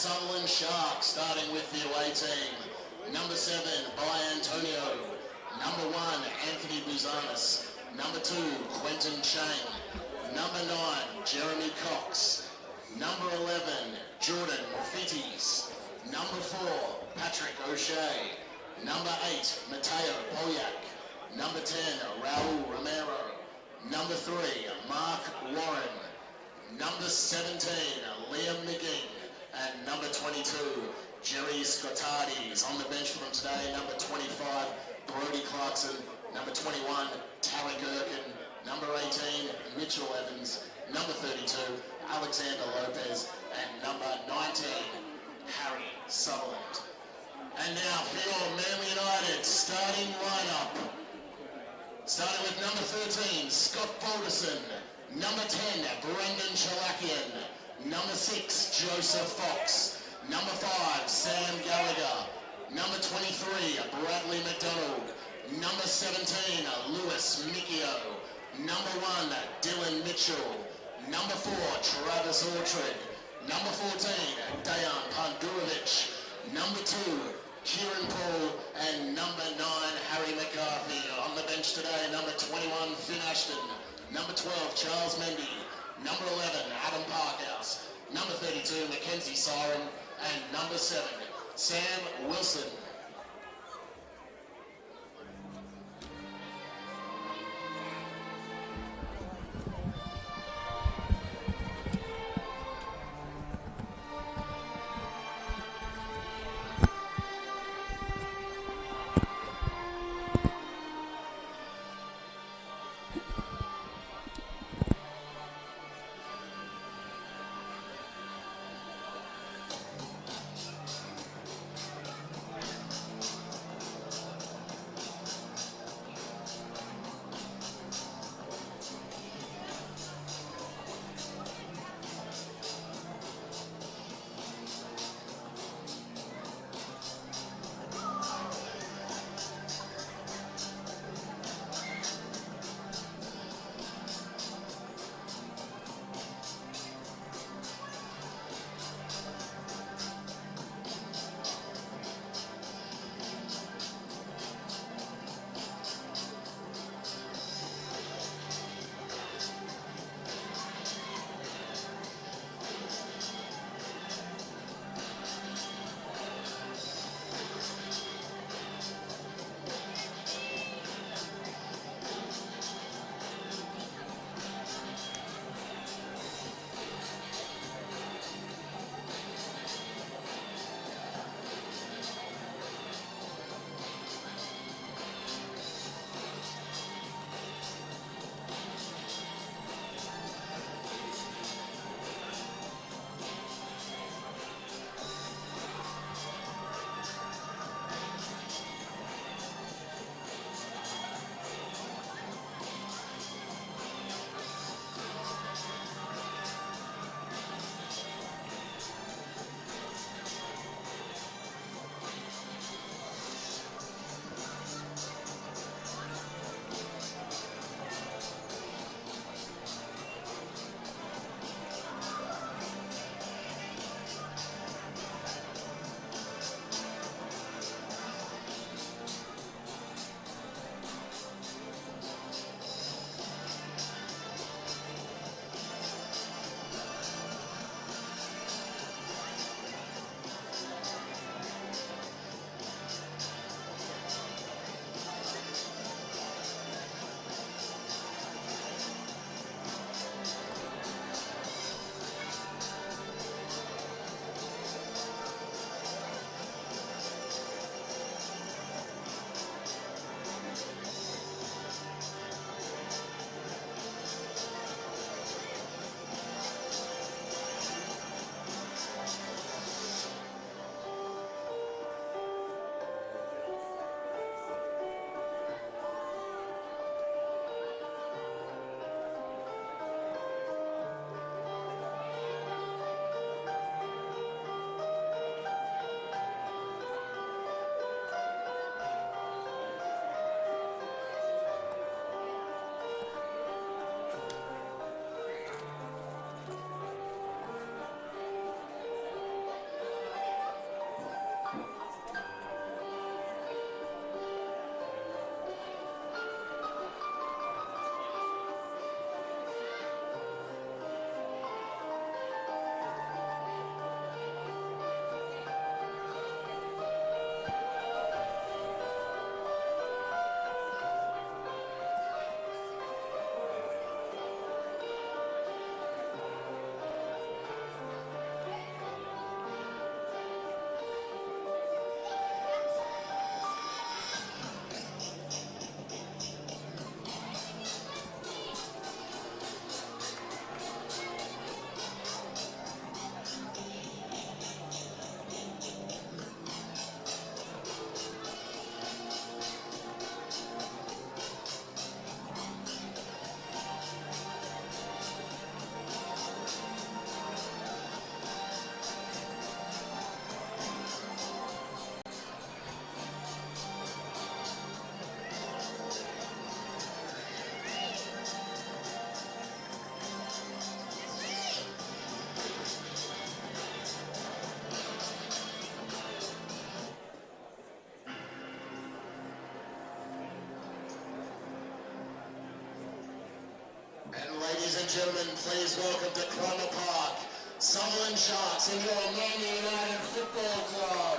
Sutherland Sharks, starting with the away team. Number 7, By Antonio. Number 1, Anthony Buzanis. Number 2, Quentin Chang. Number 9, Jeremy Cox. Number 11, Jordan Fitties. Number 4, Patrick O'Shea. Number 8, Mateo Polyak. Number 10, Raul Romero. Number 3, Mark Warren. Number 17, Liam McGinn. And number 22, Jerry Scottardi is on the bench for them today. Number 25, Brody Clarkson. Number 21, Tara Gherkin. Number 18, Mitchell Evans. Number 32, Alexander Lopez. And number 19, Harry Sutherland. And now for your Manly United starting lineup. Starting with number 13, Scott Balderson. Number 10, Brendan Chalakian. Number 6, Joseph Fox. Number 5, Sam Gallagher. Number 23, Bradley McDonald. Number 17, Lewis Micchio. Number 1, Dylan Mitchell. Number 4, Travis Orchard. Number 14, Dejan Pandurovic. Number 2, Kieran Paul. And number 9, Harry McCarthy. On the bench today, number 21, Finn Ashton. Number 12, Charles Mendy. Number 11, Adam Parkhouse. Number 32, Mackenzie Siren. And number 7, Sam Wilson. and gentlemen, please welcome to Cromer Park, Sutherland Sharks and your Man United Football Club.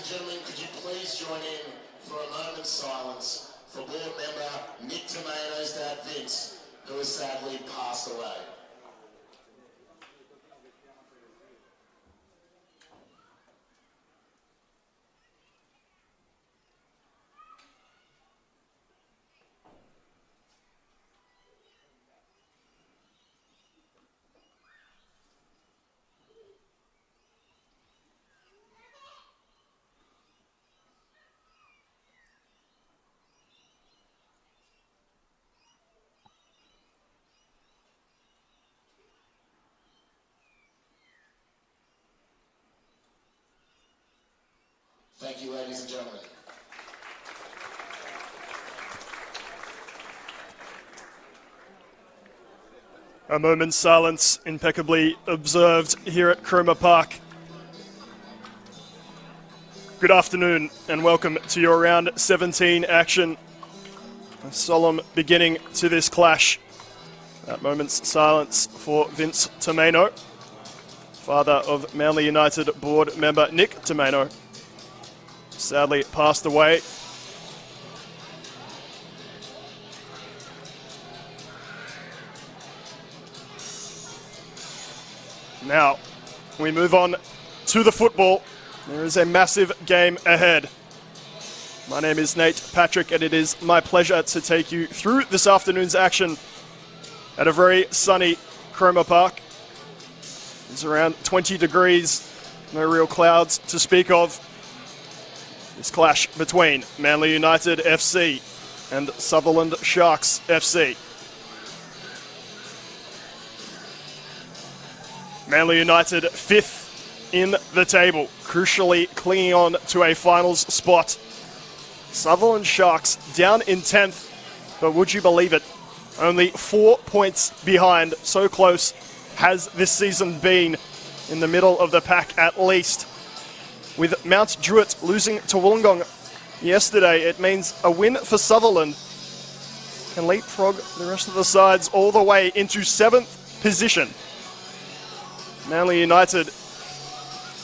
Gentlemen, could you please join in for a moment's silence for board member Nick Tomato's dad Vince, who has sadly passed away. Thank you, ladies and gentlemen. A moment's silence, impeccably observed here at Cromer Park. Good afternoon and welcome to your round 17 action. A solemn beginning to this clash. That moment's silence for Vince Tomeno, father of Manly United board member Nick Tomeno. Sadly passed away. Now, we move on to the football. There is a massive game ahead. My name is Nate Patrick, and it is my pleasure to take you through this afternoon's action at a very sunny Cromer Park. It's around 20 degrees, no real clouds to speak of. This clash between Manly United FC and Sutherland Sharks FC. Manly United 5th in the table, crucially clinging on to a finals spot. Sutherland Sharks down in 10th, but would you believe it? Only 4 points behind. So close has this season been, in the middle of the pack at least. With Mount Druitt losing to Wollongong yesterday, it means a win for Sutherland can leapfrog the rest of the sides all the way into 7th position. Manly United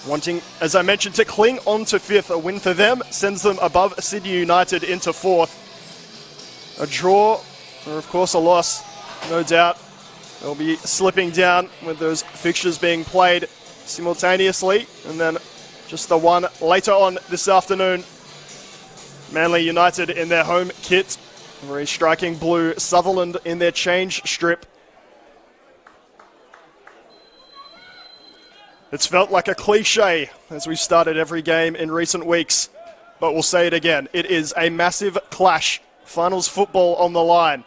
wanting, as I mentioned, to cling on to 5th. A win for them sends them above Sydney United into 4th. A draw, or of course a loss, no doubt. They'll be slipping down with those fixtures being played simultaneously, and then just the one later on this afternoon. Manly United in their home kit, very striking blue. Sutherland in their change strip. It's felt like a cliche as we started every game in recent weeks, but we'll say it again. It is a massive clash. Finals football on the line.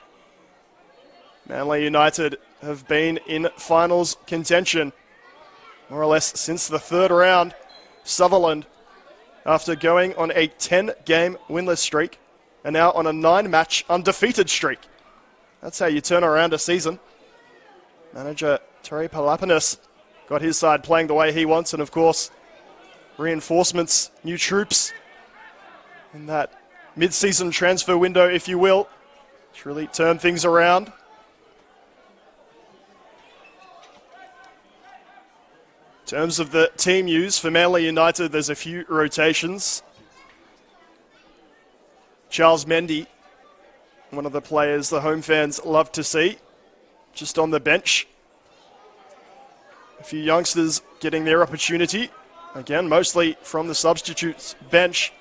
Manly United have been in finals contention more or less since the 3rd round. Sutherland, after going on a 10-game winless streak, are now on a 9-match undefeated streak. That's how you turn around a season. Manager Terry Palapanis got his side playing the way he wants, and of course, reinforcements, new troops in that mid-season transfer window, if you will, to really turn things around. In terms of the team use for Manly United, there's a few rotations. Charles Mendy, one of the players the home fans love to see, just on the bench. A few youngsters getting their opportunity, again, mostly from the substitutes bench.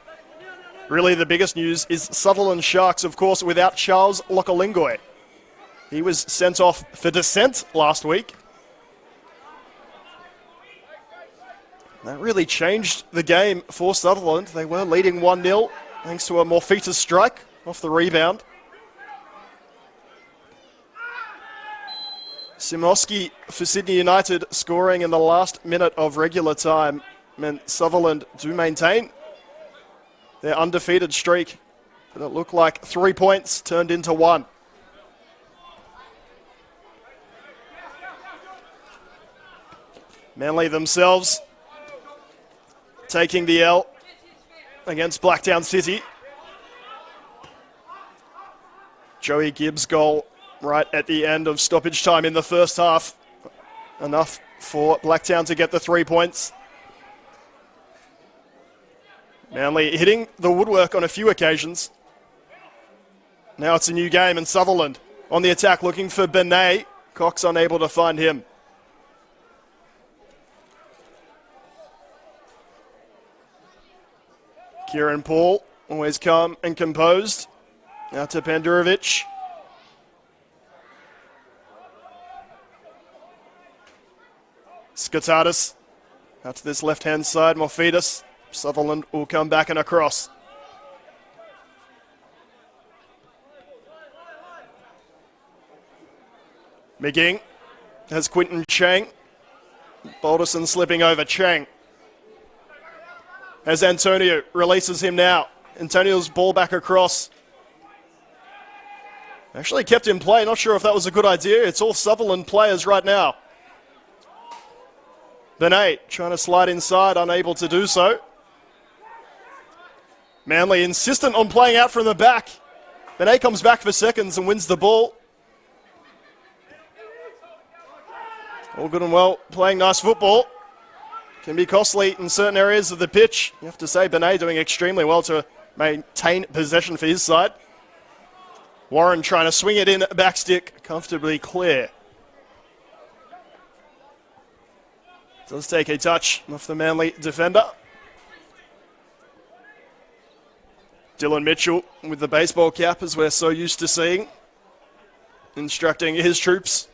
Really, the biggest news is Sutherland Sharks, of course, without Charles Lokolingoi. He was sent off for dissent last week. That really changed the game for Sutherland. They were leading 1-0 thanks to a Morphetus strike off the rebound. Simoski for Sydney United scoring in the last minute of regular time meant Sutherland do maintain their undefeated streak. But it looked like 3 points turned into 1. Manly themselves taking the L against Blacktown City. Joey Gibbs' goal right at the end of stoppage time in the first half. Enough for Blacktown to get the 3 points. Manly hitting the woodwork on a few occasions. Now it's a new game, and Sutherland on the attack looking for Benet. Cox unable to find him. Kieran Paul, always calm and composed. Now to Pandurovic. Skotadis out to this left-hand side, Morphetus. Sutherland will come back and across. McGing has Quinton Chang. Balderson slipping over Chang. As Antonio releases him now. Antonio's ball back across. Actually kept in play. Not sure if that was a good idea. It's all Sutherland players right now. Benet trying to slide inside, unable to do so. Manly insistent on playing out from the back. Benet comes back for seconds and wins the ball. All good and well, playing nice football. Can be costly in certain areas of the pitch. You have to say Benet doing extremely well to maintain possession for his side. Warren trying to swing it in, backstick, comfortably clear. Does take a touch off the Manly defender. Dylan Mitchell with the baseball cap, as we're so used to seeing, instructing his troops.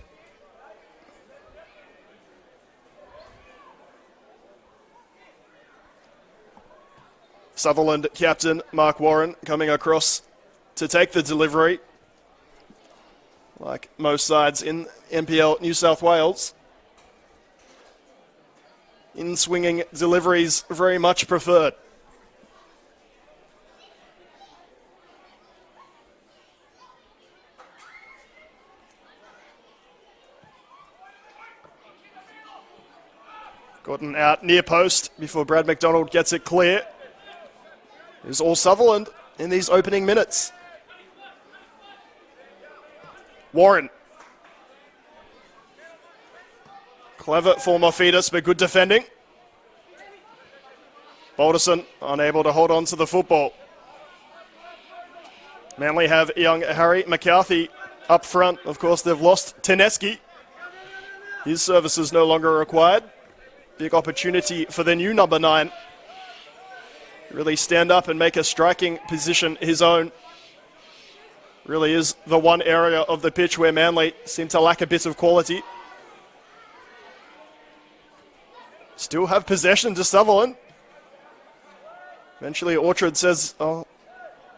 Sutherland captain Mark Warren coming across to take the delivery. Like most sides in NPL New South Wales. In-swinging deliveries very much preferred. Gordon out near post before Brad McDonald gets it clear. It's all Sutherland in these opening minutes. Warren. Clever for Morphetus, but good defending. Balderson unable to hold on to the football. Manly have young Harry McCarthy up front. Of course, they've lost Teneski. His services no longer required. Big opportunity for the new number 9. Really stand up and make a striking position his own. Really is the one area of the pitch where Manly seem to lack a bit of quality. Still have possession to Sutherland. Eventually Orchard says, "I'll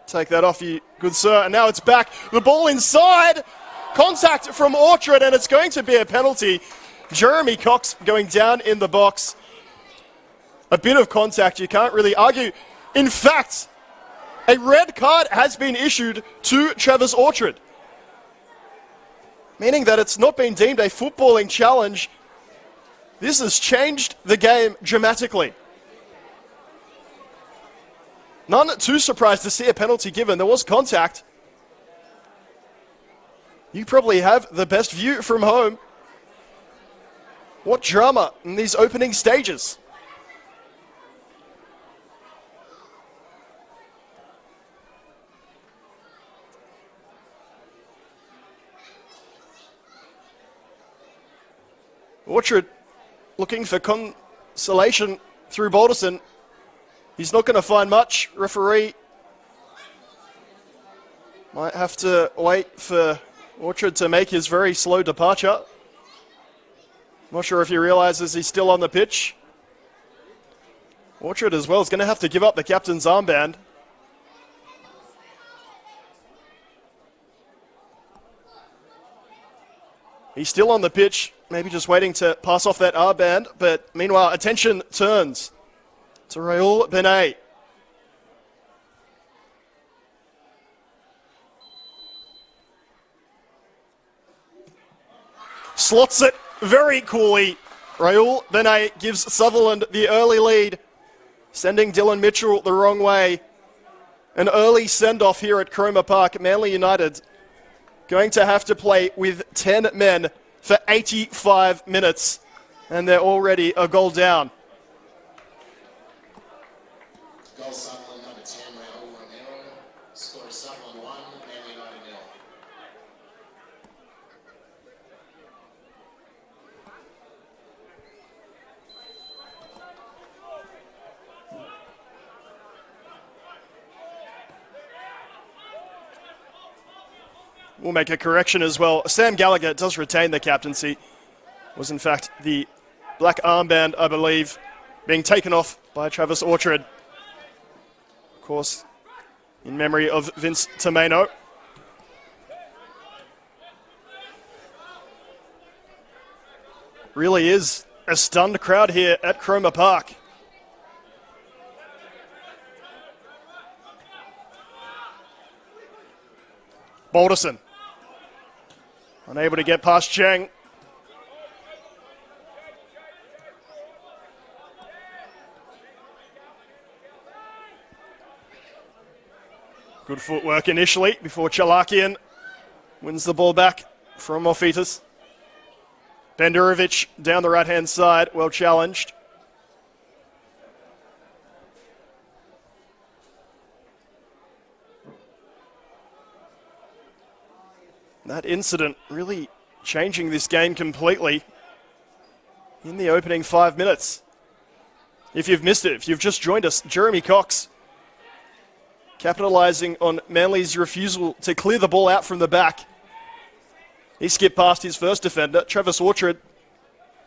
take that off you, good sir." And now it's back. The ball inside. Contact from Orchard, and it's going to be a penalty. Jeremy Cox going down in the box. A bit of contact, you can't really argue. In fact, a red card has been issued to Travis Orchard, meaning that it's not been deemed a footballing challenge. This has changed the game dramatically. None too surprised to see a penalty given. There was contact. You probably have the best view from home. What drama in these opening stages. Orchard looking for consolation through Balderson. He's not going to find much. Referee Might have to wait for Orchard to make his very slow departure. Not sure if he realizes he's still on the pitch. Orchard as well is going to have to give up the captain's armband. He's still on the pitch, maybe just waiting to pass off that armband, but meanwhile, attention turns to Raoul Benet. Slots it very coolly. Raoul Benet gives Sutherland the early lead, sending Dylan Mitchell the wrong way. An early send-off here at Cromer Park. Manly United going to have to play with 10 men for 85 minutes, and they're already a goal down. Goal Sutherland, number 10, Raoul Romero. Score Sutherland 1, Manly United 0. We'll make a correction as well. Sam Gallagher does retain the captaincy. Was in fact the black armband, I believe, being taken off by Travis Orchard. Of course, in memory of Vince Tomeno. Really is a stunned crowd here at Cromer Park. Balderson. Unable to get past Cheng. Good footwork initially before Chalakian wins the ball back from Morfitas. Bendurovic down the right-hand side, well challenged. That incident really changing this game completely in the opening 5 minutes. If you've missed it, if you've just joined us, Jeremy Cox capitalising on Manly's refusal to clear the ball out from the back. He skipped past his first defender. Travis Orchard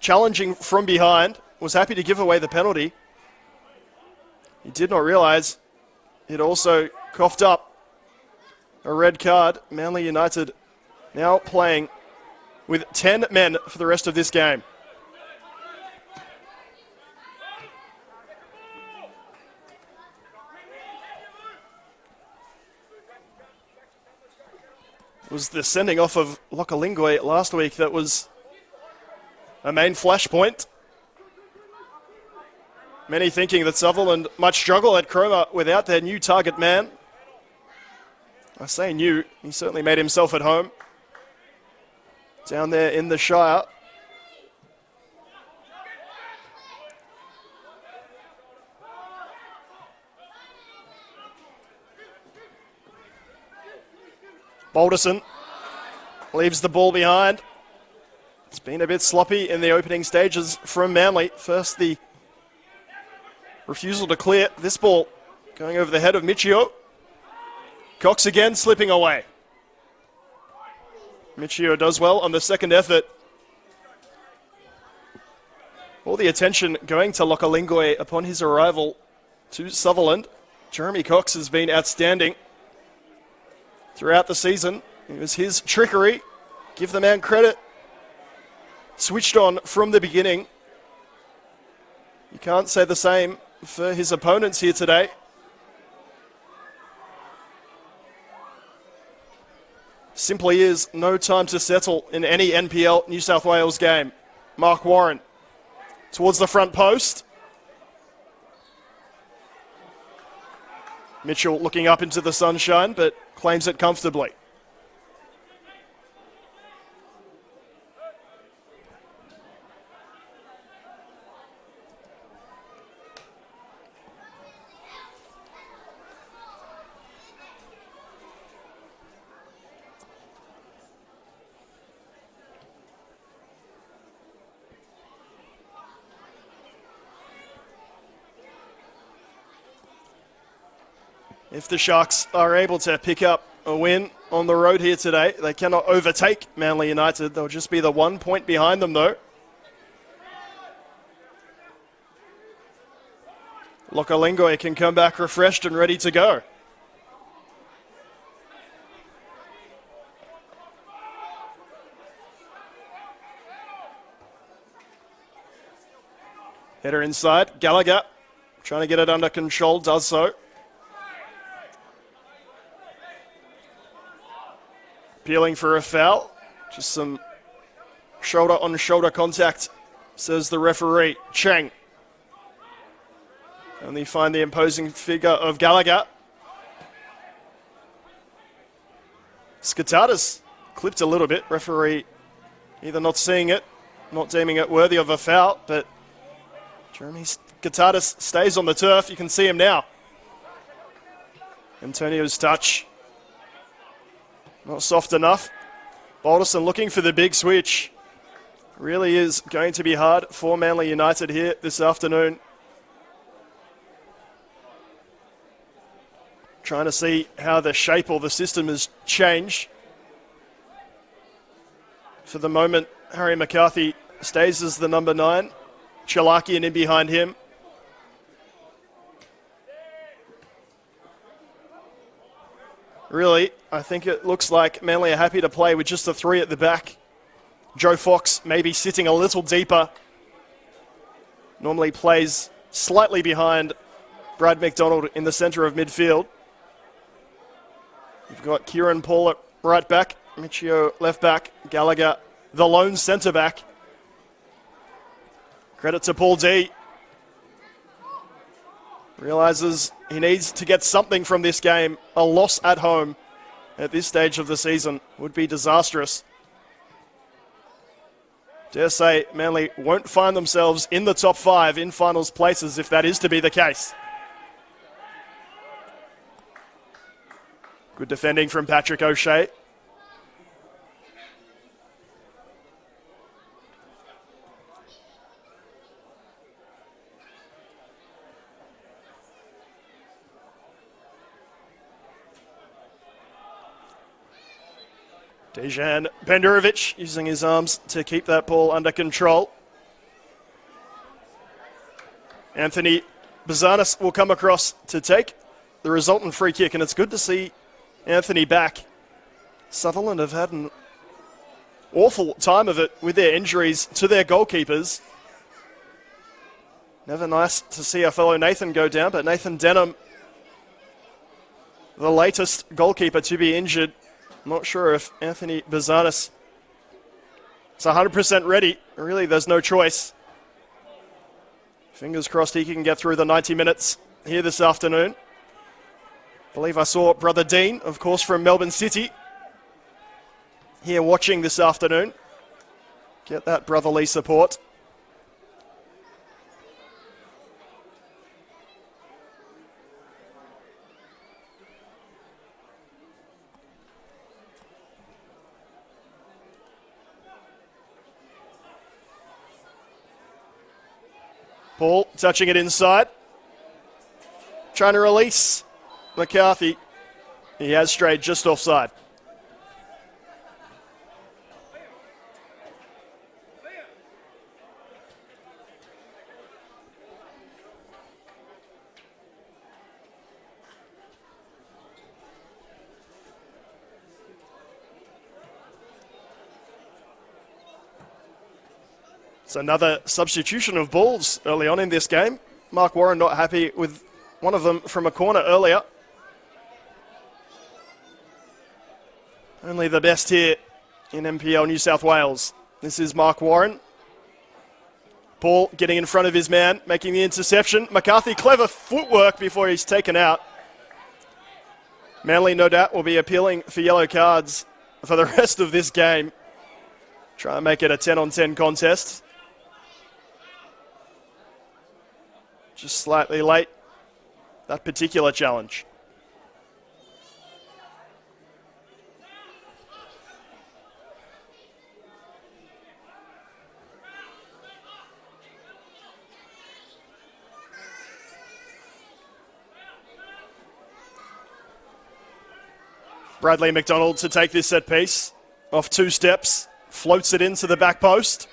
challenging from behind, was happy to give away the penalty. He did not realise it also coughed up a red card. Manly United now playing with 10 men for the rest of this game. It was the sending off of Lokalingwe last week that was a main flashpoint. Many thinking that Sutherland might struggle at Cromer without their new target man. I say new, he certainly made himself at home down there in the Shire. Balderson leaves the ball behind. It's been a bit sloppy in the opening stages from Manly. First, the refusal to clear. This ball going over the head of Michio. Cox again slipping away. Michio does well on the second effort. All the attention going to Lokalingwe upon his arrival to Sutherland. Jeremy Cox has been outstanding throughout the season. It was his trickery. Give the man credit. Switched on from the beginning. You can't say the same for his opponents here today. Simply is no time to settle in any NPL New South Wales game. Mark Warren towards the front post. Mitchell looking up into the sunshine, but claims it comfortably. If the Sharks are able to pick up a win on the road here today. They cannot overtake Manly United. They'll just be the 1 point behind them, though. Lokalingoi can come back refreshed and ready to go. Header inside. Gallagher trying to get it under control, does so. Appealing for a foul. Just some shoulder-on-shoulder contact, says the referee, Chang. And they find the imposing figure of Gallagher. Skatatis clipped a little bit. Referee either not seeing it, not deeming it worthy of a foul, but Jeremy Skatatis stays on the turf. You can see him now. Antonio's touch not soft enough. Balderson looking for the big switch. Really is going to be hard for Manly United here this afternoon. Trying to see how the shape or the system has changed. For the moment, Harry McCarthy stays as the number 9. Chalakian in behind him. Really, I think it looks like Manly are happy to play with just the 3 at the back. Joe Fox maybe sitting a little deeper. Normally plays slightly behind Brad McDonald in the centre of midfield. You've got Kieran Paul at right back, Michio left back, Gallagher the lone centre back. Credit to Paul D. Realises he needs to get something from this game. A loss at home at this stage of the season would be disastrous. Dare say Manly won't find themselves in the top 5 in finals places if that is to be the case. Good defending from Patrick O'Shea. Dejan Benderovic using his arms to keep that ball under control. Anthony Bazanis will come across to take the resultant free kick, and it's good to see Anthony back. Sutherland have had an awful time of it with their injuries to their goalkeepers. Never nice to see our fellow Nathan go down, but Nathan Denham, the latest goalkeeper to be injured. I'm not sure if Anthony Bazanis is 100% ready. Really, there's no choice. Fingers crossed he can get through the 90 minutes here this afternoon. I believe I saw Brother Dean, of course, from Melbourne City, here watching this afternoon. Get that brotherly support. Paul touching it inside. Trying to release McCarthy. He has strayed just offside. It's another substitution of balls early on in this game. Mark Warren not happy with one of them from a corner earlier. Only the best here in NPL New South Wales. This is Mark Warren. Paul getting in front of his man, making the interception. McCarthy, clever footwork before he's taken out. Manly, no doubt, will be appealing for yellow cards for the rest of this game. Try and make it a 10-on-10 contest. Just slightly late, that particular challenge. Bradley McDonald to take this set piece. Off 2 steps. Floats it into the back post.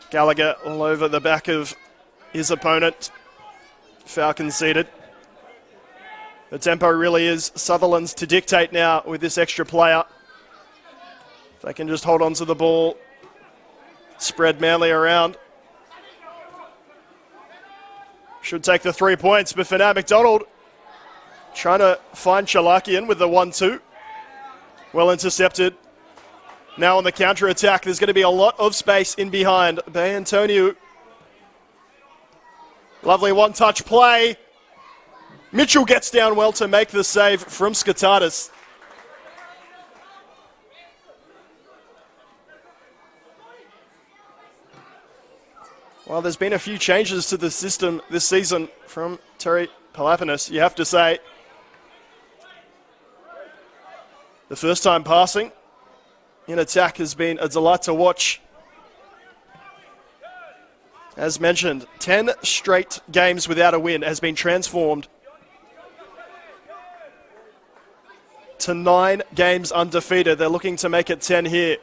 Gallagher all over the back of his opponent. Foul conceded. The tempo really is Sutherland's to dictate now with this extra player. If they can just hold on to the ball, spread Manly around. Should take the 3 points, but for now, McDonald trying to find Chalakian with the 1-2. Well intercepted. Now on the counter-attack, there's going to be a lot of space in behind. Bay Antonio. Lovely one-touch play. Mitchell gets down well to make the save from Skatatis. Well, there's been a few changes to the system this season from Terry Palapanis, you have to say. The first time passing in attack has been a delight to watch. As mentioned, 10 straight games without a win has been transformed to 9 games undefeated. They're looking to make it 10 here.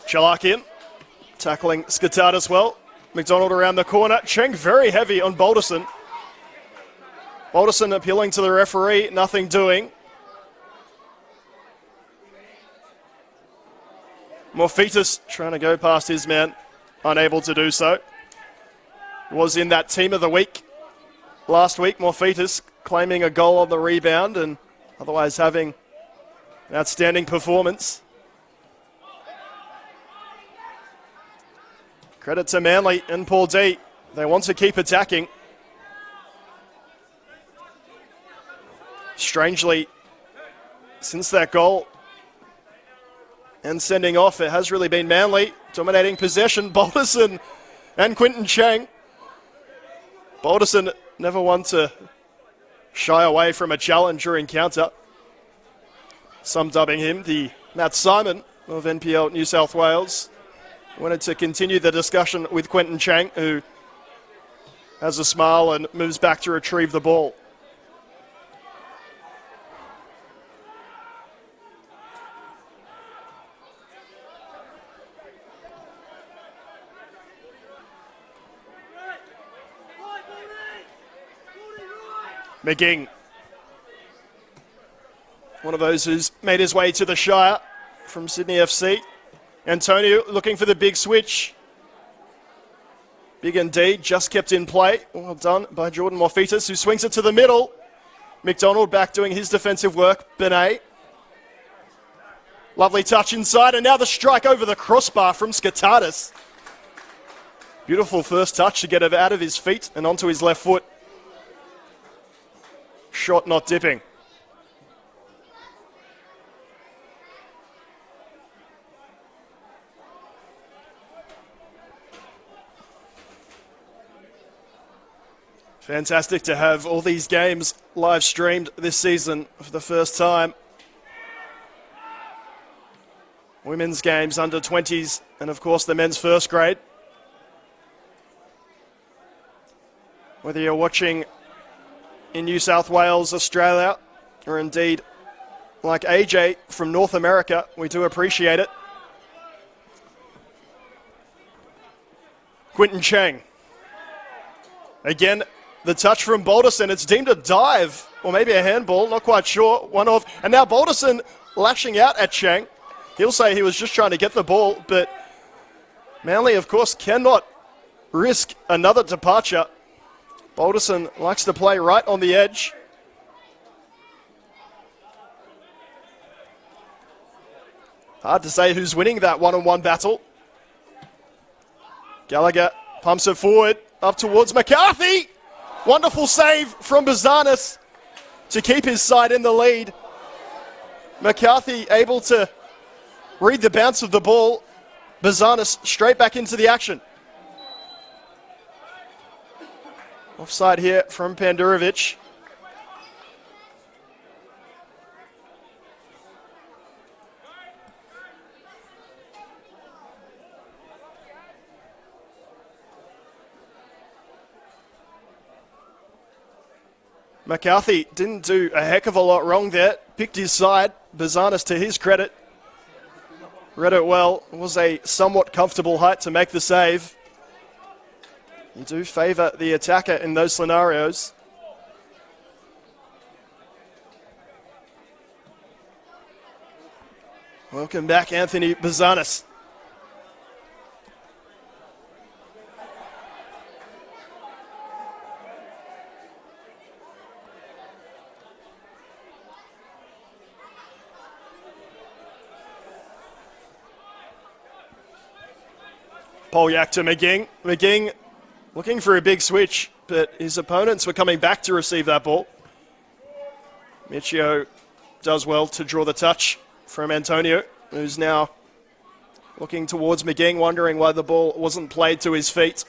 Chalakian tackling Skatatis well. McDonald around the corner. Cheng very heavy on Balderson. Balderson appealing to the referee, nothing doing. Morphetus trying to go past his man, unable to do so. Was in that team of the week last week. Morphetus claiming a goal on the rebound and otherwise having an outstanding performance. Credit to Manly and Paul D. They want to keep attacking. Strangely, since that goal and sending off, it has really been Manly dominating possession. Balderson and Quinton Chang. Balderson never one to shy away from a challenge or encounter. Some dubbing him the Matt Simon of NPL New South Wales. Wanted to continue the discussion with Quinton Chang, who has a smile and moves back to retrieve the ball. McGing, one of those who's made his way to the Shire from Sydney FC. Antonio looking for the big switch. Big indeed, just kept in play. Well done by Jordan Morphetus, who swings it to the middle. McDonald back doing his defensive work. Benet. Lovely touch inside, and now the strike over the crossbar from Skatatis. Beautiful first touch to get it out of his feet and onto his left foot. Shot not dipping. Fantastic to have all these games live streamed this season for the first time. Women's games, under 20s, and of course the men's first grade. Whether you're watching in New South Wales, Australia, or indeed like AJ from North America, we do appreciate it. Quinton Chang. Again, the touch from Balderson, it's deemed a dive, or maybe a handball, not quite sure. One off, and now Balderson lashing out at Chang. He'll say he was just trying to get the ball, but Manly, of course, cannot risk another departure. Balderson likes to play right on the edge. Hard to say who's winning that one-on-one battle. Gallagher pumps it forward, up towards McCarthy. Wonderful save from Bazanis to keep his side in the lead. McCarthy able to read the bounce of the ball. Bazanis straight back into the action. Offside here from Pandurovic. McCarthy didn't do a heck of a lot wrong there. Picked his side. Bazanis, to his credit, read it well. It was a somewhat comfortable height to make the save. You do favour the attacker in those scenarios. Welcome back, Anthony Bazanis. Polyak to McGing. McGing looking for a big switch, but his opponents were coming back to receive that ball. Michio does well to draw the touch from Antonio, who's now looking towards McGing, wondering why the ball wasn't played to his feet.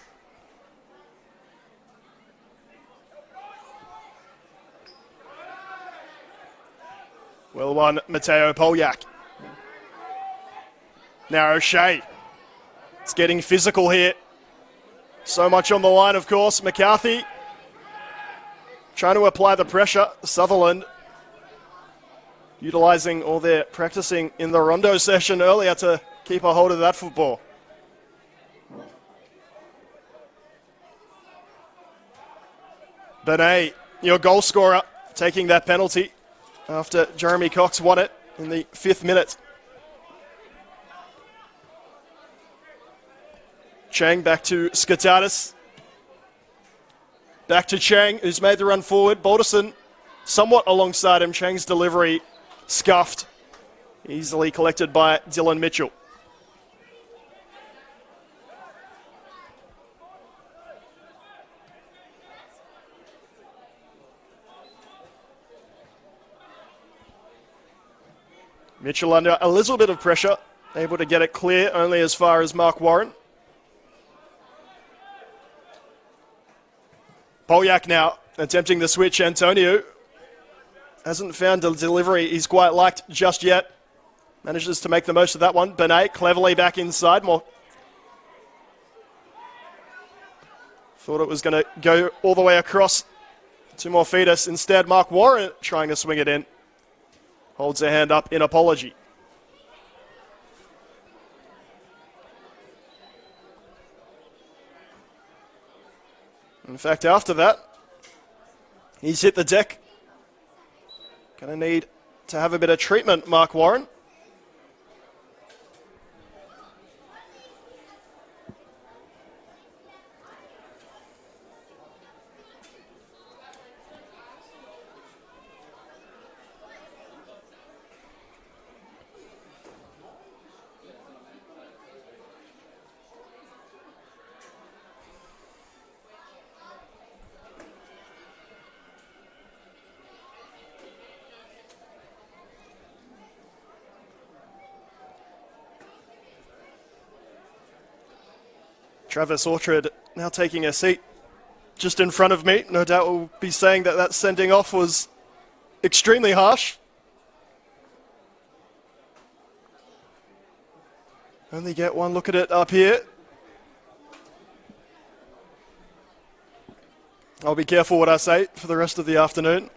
Well won, Mateo Polyak. Now O'Shea. It's getting physical here. So much on the line, of course. McCarthy trying to apply the pressure. Sutherland utilising all their practicing in the rondo session earlier to keep a hold of that football. Benet, your goal scorer, taking that penalty after Jeremy Cox won it in the 5th minute. Chang back to Skatatis. Back to Chang, who's made the run forward. Balderson somewhat alongside him. Chang's delivery scuffed. Easily collected by Dylan Mitchell. Mitchell under a little bit of pressure. Able to get it clear only as far as Mark Warren. Polyak now attempting the switch. Antonio hasn't found a delivery he's quite liked just yet. Manages to make the most of that one. Benet cleverly back inside. More thought it was going to go all the way across to Morphetus. Instead, Mark Warren trying to swing it in. Holds a hand up in apology. In fact, after that, he's hit the deck. Going to need to have a bit of treatment, Mark Warren. Travis Orchard now taking a seat just in front of me. No doubt will be saying that that sending off was extremely harsh. Only get one look at it up here. I'll be careful what I say for the rest of the afternoon.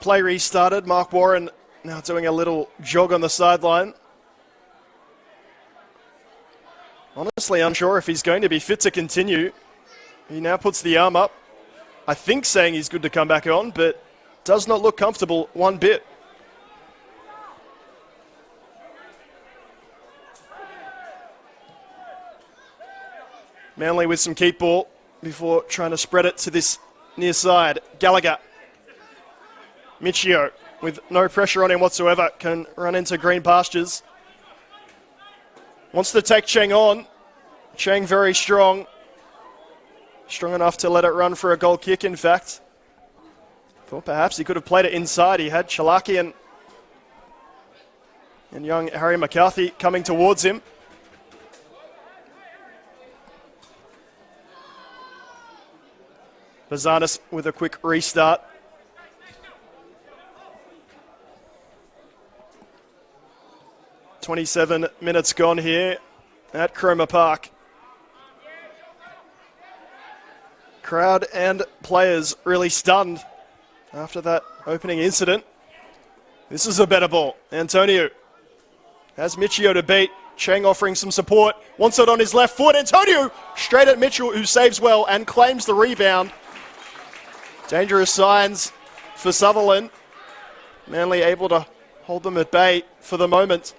Play restarted. Mark Warren now doing a little jog on the sideline. Honestly unsure if he's going to be fit to continue. He now puts the arm up. I think saying he's good to come back on, but does not look comfortable one bit. Manly with some keep ball before trying to spread it to this near side. Gallagher. Michio with no pressure on him whatsoever can run into green pastures. Wants to take Cheng on. Cheng very strong. Strong enough to let it run for a goal kick, in fact. Thought perhaps he could have played it inside. He had Chalakian and young Harry McCarthy coming towards him. Bazanis with a quick restart. "27 minutes gone here at Cromer Park. Crowd and players really stunned after that opening incident. This is a better ball. Antonio has Michio to beat. Cheng offering some support. Wants it on his left foot. Antonio straight at Mitchell, who saves well and claims the rebound. Dangerous signs for Sutherland. Manly able to hold them at bay for the moment.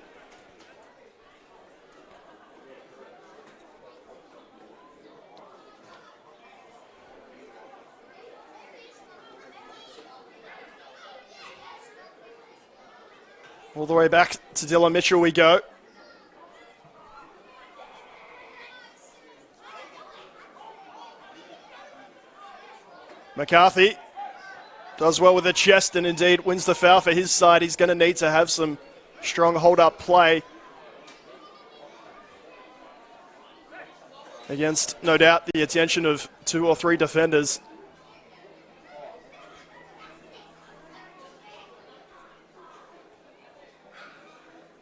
All the way back to Dylan Mitchell we go. McCarthy does well with the chest and indeed wins the foul for his side. He's going to need to have some strong hold-up play against, no doubt, the attention of 2 or 3 defenders.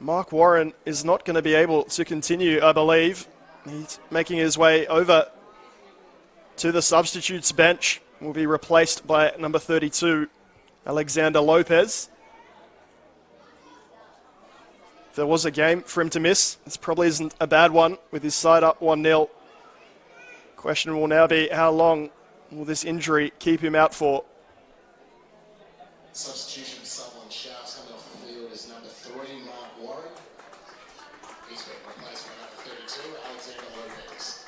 Mark Warren is not going to be able to continue, I believe. He's making his way over to the substitutes bench. Will be replaced by number 32, Alexander Lopez. If there was a game for him to miss, this probably isn't a bad one with his side up 1-0. Question will now be, how long will this injury keep him out for? Substitution for Sutherland Sharks coming off the field is number 3, Mark Warren. He's been replaced by number 32, Alexander Lopez.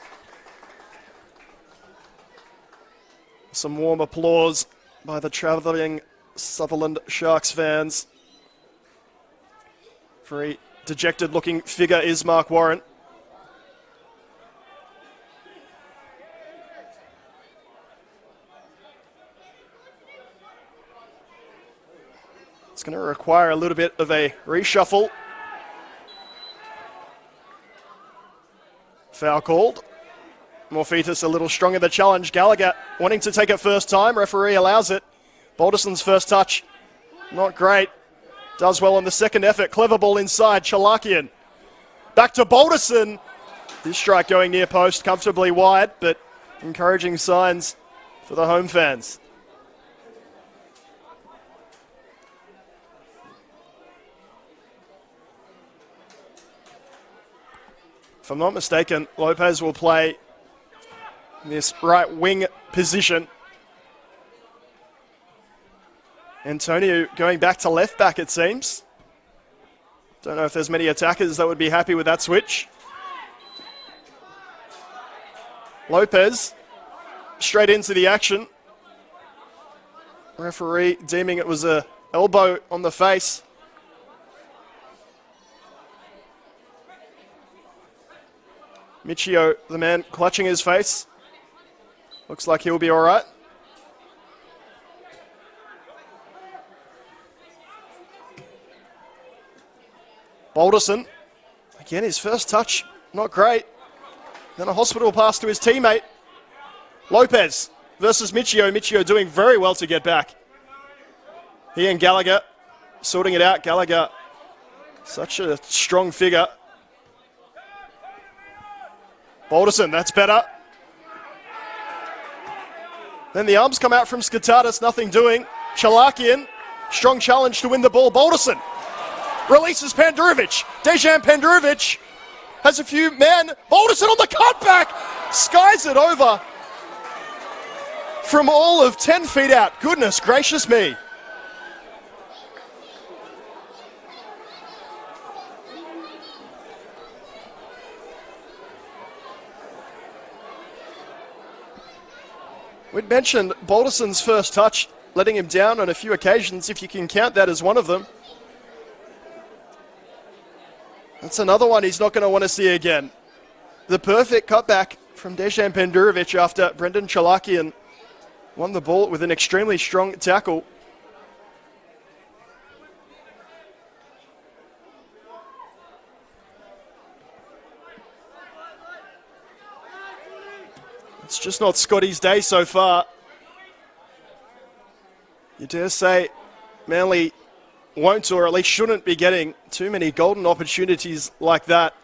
Some warm applause by the travelling Sutherland Sharks fans. Very dejected looking figure is Mark Warren. It's going to require a little bit of a reshuffle. Foul called. Morphetus a little strong in the challenge. Gallagher wanting to take it first time. Referee allows it. Balderson's first touch, not great. Does well on the second effort. Clever ball inside. Chalakian. Back to Balderson. This strike going near post, comfortably wide, but encouraging signs for the home fans. If I'm not mistaken, Lopez will play this right wing position. Antonio going back to left back, it seems. Don't know if there's many attackers that would be happy with that switch. Lopez straight into the action. Referee deeming it was an elbow on the face. Michio, the man clutching his face. Looks like he'll be all right. Balderson, again his first touch, not great. Then a hospital pass to his teammate. Lopez versus Michio. Michio doing very well to get back. He and Gallagher sorting it out. Gallagher, such a strong figure. Balderson, that's better. Then the arms come out from Skatatis, nothing doing. Chalakian, strong challenge to win the ball. Balderson releases Pandurovic. Dejan Pandurovic has a few men. Balderson on the cutback, skies it over from all of 10 feet out. Goodness gracious me. We'd mentioned Balderson's first touch, letting him down on a few occasions, if you can count that as one of them. That's another one he's not going to want to see again. The perfect cutback from Dejan Pendurovic after Brendan Chalakian won the ball with an extremely strong tackle. It's just not Scotty's day so far. You dare say Manly won't, or at least shouldn't be getting too many golden opportunities like that.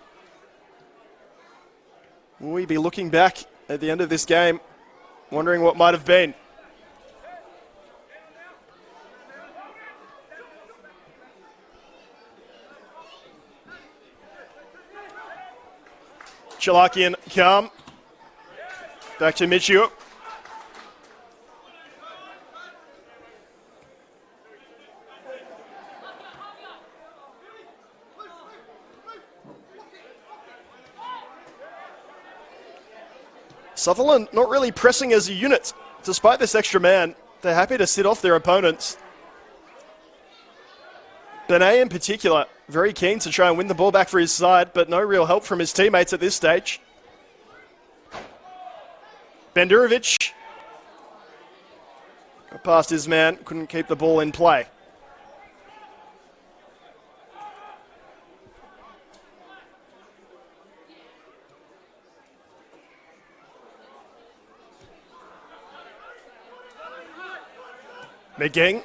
Will we be looking back at the end of this game, wondering what might have been? Chalakian calm. Back to Michio. Sutherland not really pressing as a unit. Despite this extra man, they're happy to sit off their opponents. Benet in particular, very keen to try and win the ball back for his side, but no real help from his teammates at this stage. Pendurovic got past his man, couldn't keep the ball in play. McGing.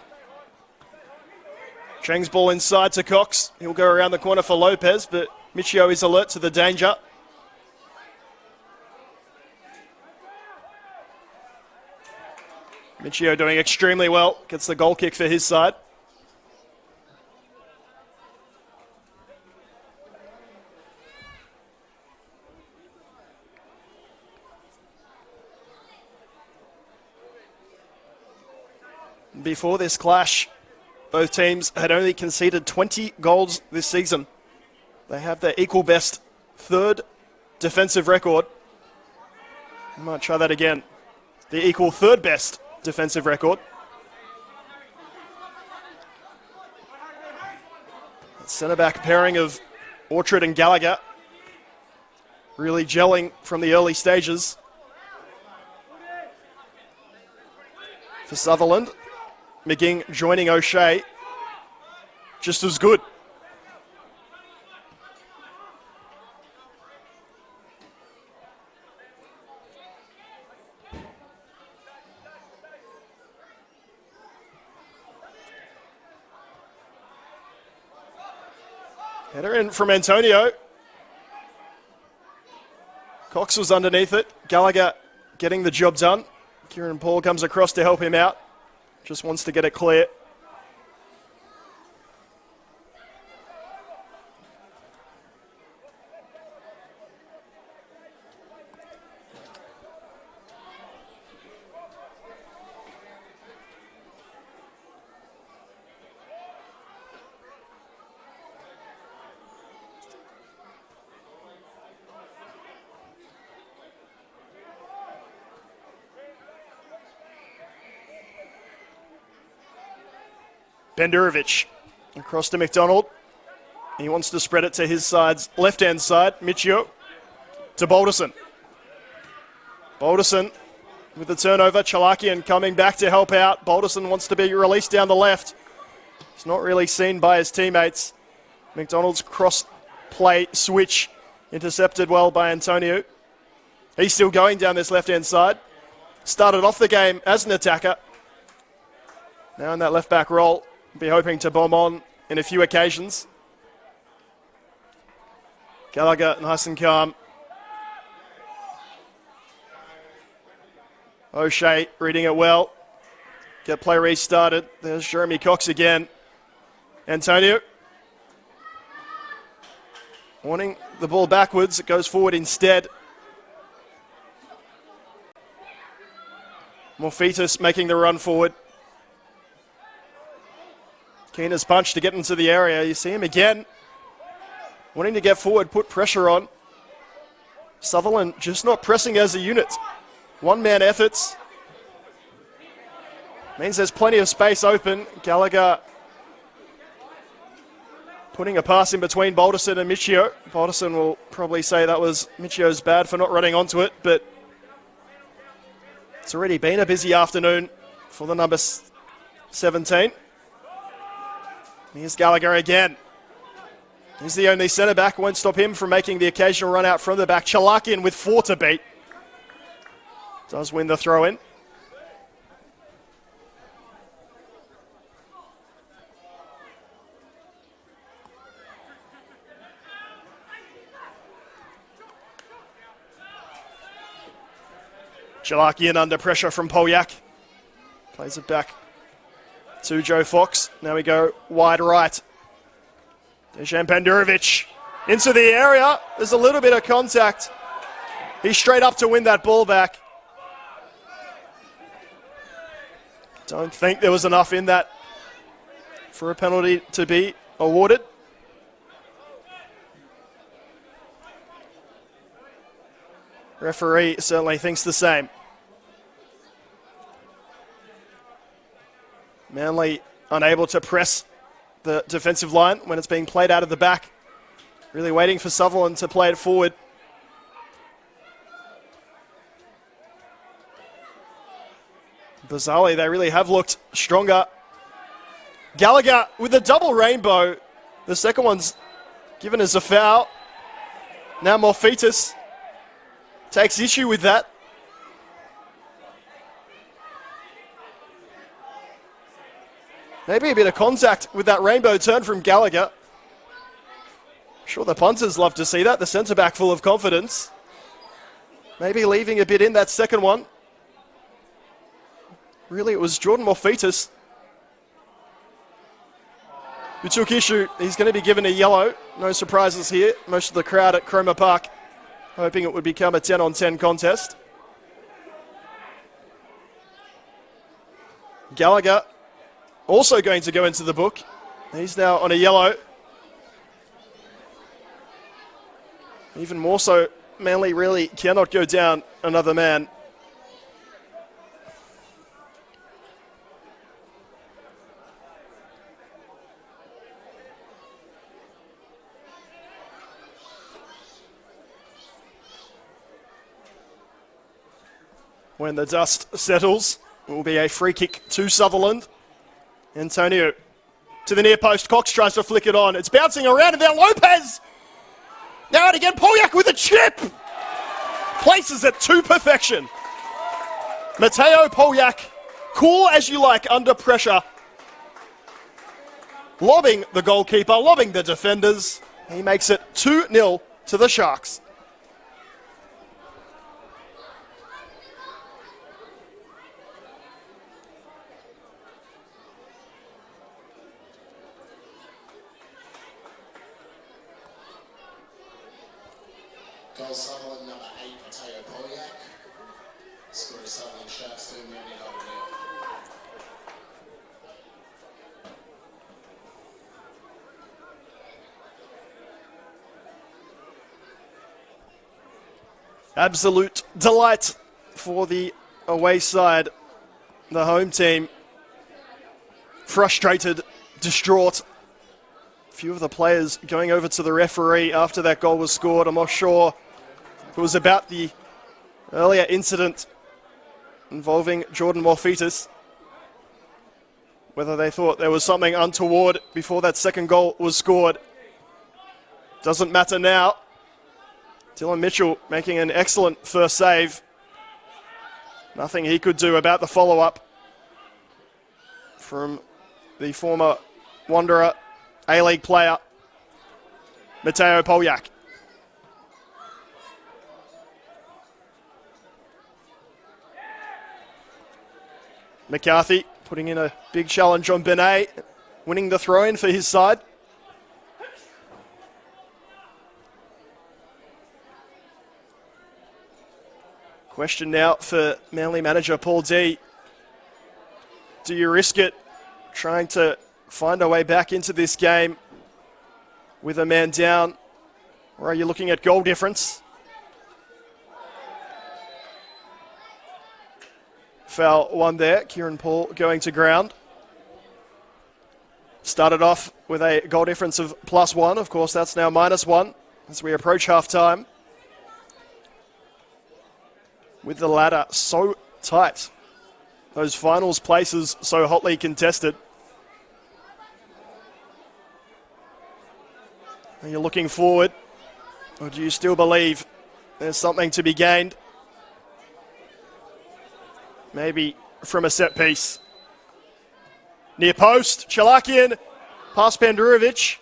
Chang's ball inside to Cox. He'll go around the corner for Lopez, but Michio is alert to the danger. Michio doing extremely well. Gets the goal kick for his side. Before this clash, both teams had only conceded 20 goals this season. They have their equal best third defensive record. I might try that again. The equal third best defensive record. Centre-back pairing of Orchard and Gallagher really gelling from the early stages. For Sutherland, McGing joining O'Shea, just as good. Header in from Antonio. Cox was underneath it. Gallagher getting the job done. Kieran Paul comes across to help him out. Just wants to get it clear. Pendurovic across to McDonald. He wants to spread it to his side's left-hand side. Michio to Balderson. Balderson with the turnover. Chalakian coming back to help out. Balderson wants to be released down the left. He's not really seen by his teammates. McDonald's cross-play switch intercepted well by Antonio. He's still going down this left-hand side. Started off the game as an attacker. Now in that left-back role. Be hoping to bomb on in a few occasions. Gallagher nice and calm. O'Shea reading it well. Get play restarted. There's Jeremy Cox again. Antonio. Wanting the ball backwards. It goes forward instead. Morphetus making the run forward. Keena's punch to get into the area. You see him again. Wanting to get forward, put pressure on. Sutherland just not pressing as a unit. One-man efforts. Means there's plenty of space open. Gallagher putting a pass in between Balderson and Michio. Balderson will probably say that was Michio's bad for not running onto it, but it's already been a busy afternoon for the number 17. Here's Gallagher again. He's the only centre-back. Won't stop him from making the occasional run out from the back. Chalakian with 4 to beat. Does win the throw-in. Chalakian under pressure from Polyak. Plays it back to Joe Fox. Now we go wide right. Dejan Pandurovic into the area. There's a little bit of contact. He's straight up to win that ball back. Don't think there was enough in that for a penalty to be awarded. Referee certainly thinks the same. Manly unable to press the defensive line when it's being played out of the back. Really waiting for Sutherland to play it forward. Bizarrely, they really have looked stronger. Gallagher with a double rainbow. The second one's given as a foul. Now Morphetus takes issue with that. Maybe a bit of contact with that rainbow turn from Gallagher. I'm sure the punters love to see that. The centre-back full of confidence. Maybe leaving a bit in that second one. Really, it was Jordan Morphetus who took issue. He's going to be given a yellow. No surprises here. Most of the crowd at Cromer Park hoping it would become a 10-on-10 contest. Gallagher also going to go into the book. He's now on a yellow. Even more so, Manly really cannot go down another man. When the dust settles, it will be a free kick to Sutherland. Antonio to the near post. Cox tries to flick it on. It's bouncing around, and there Lopez. Now and again, Polyak with a chip. Places it to perfection. Mateo Polyak, cool as you like under pressure. Lobbing the goalkeeper, lobbing the defenders. He makes it 2-0 to the Sharks. Goal Sutherland, number 8, Mateo Polyak. Score Sutherland Sharks 2 moving over there. Absolute delight for the away side. The home team frustrated, distraught. A few of the players going over to the referee after that goal was scored. I'm not sure if it was about the earlier incident involving Jordan Morphetus, whether they thought there was something untoward before that second goal was scored. Doesn't matter now. Dylan Mitchell making an excellent first save. Nothing he could do about the follow-up from the former Wanderer A-League player, Mateo Polyak. McCarthy putting in a big challenge on Benet, winning the throw-in for his side. Question now for Manly manager Paul D. Do you risk it trying to find a way back into this game with a man down, or are you looking at goal difference? foul one there. Kieran Paul going to ground. Started off with a goal difference of +1. Of course, that's now -1 as we approach half-time. With the ladder so tight. Those finals places so hotly contested. Are you looking forward? Or do you still believe there's something to be gained? Maybe from a set piece. Near post, Chalakian, past Pendurovic.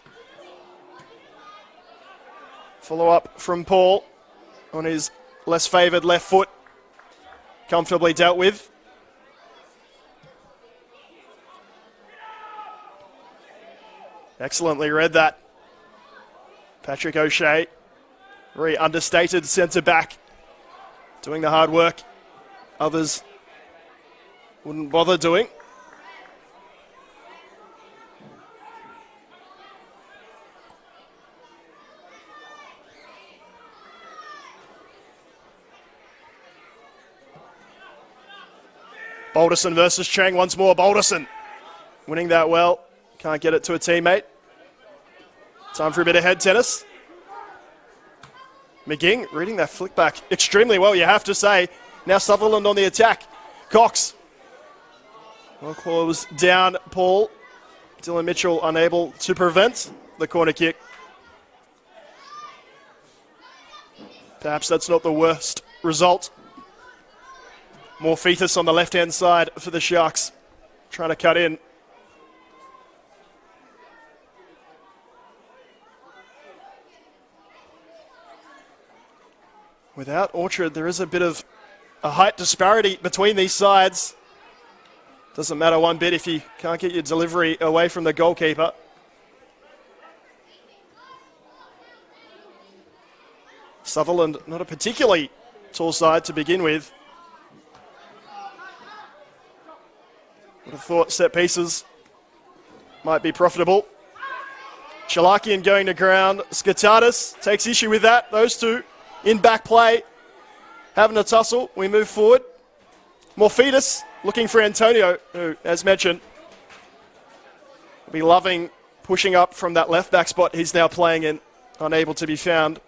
Follow up from Paul on his less favoured left foot. Comfortably dealt with. Excellently read that. Patrick O'Shea, very understated centre back, doing the hard work others wouldn't bother doing. Balderson versus Chang once more. Balderson winning that well. Can't get it to a teammate. Time for a bit of head tennis. McGing reading that flick back extremely well, you have to say. Now Sutherland on the attack. Cox. Well closed down, Paul. Dylan Mitchell unable to prevent the corner kick. Perhaps that's not the worst result. More Fetus on the left-hand side for the Sharks. Trying to cut in. Without Orchard, there is a bit of a height disparity between these sides. Doesn't matter one bit if you can't get your delivery away from the goalkeeper. Sutherland, not a particularly tall side to begin with. Would have thought set pieces might be profitable. Chalakian going to ground. Skitadis takes issue with that. Those two in back play, having a tussle. We move forward. Morphetus looking for Antonio, who, as mentioned, will be loving pushing up from that left back spot he's now playing in, unable to be found.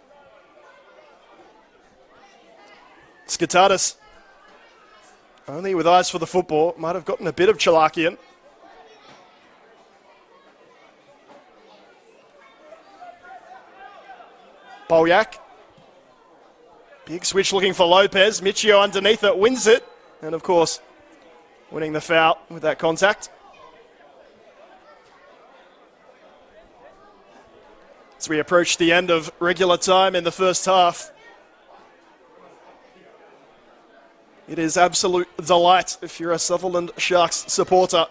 Skitadis, only with eyes for the football, might have gotten a bit of Chalakian. Bolyak. Big switch looking for Lopez. Michio underneath it, wins it. And of course, winning the foul with that contact. As we approach the end of regular time in the first half, it is absolute delight if you're a Sutherland Sharks supporter.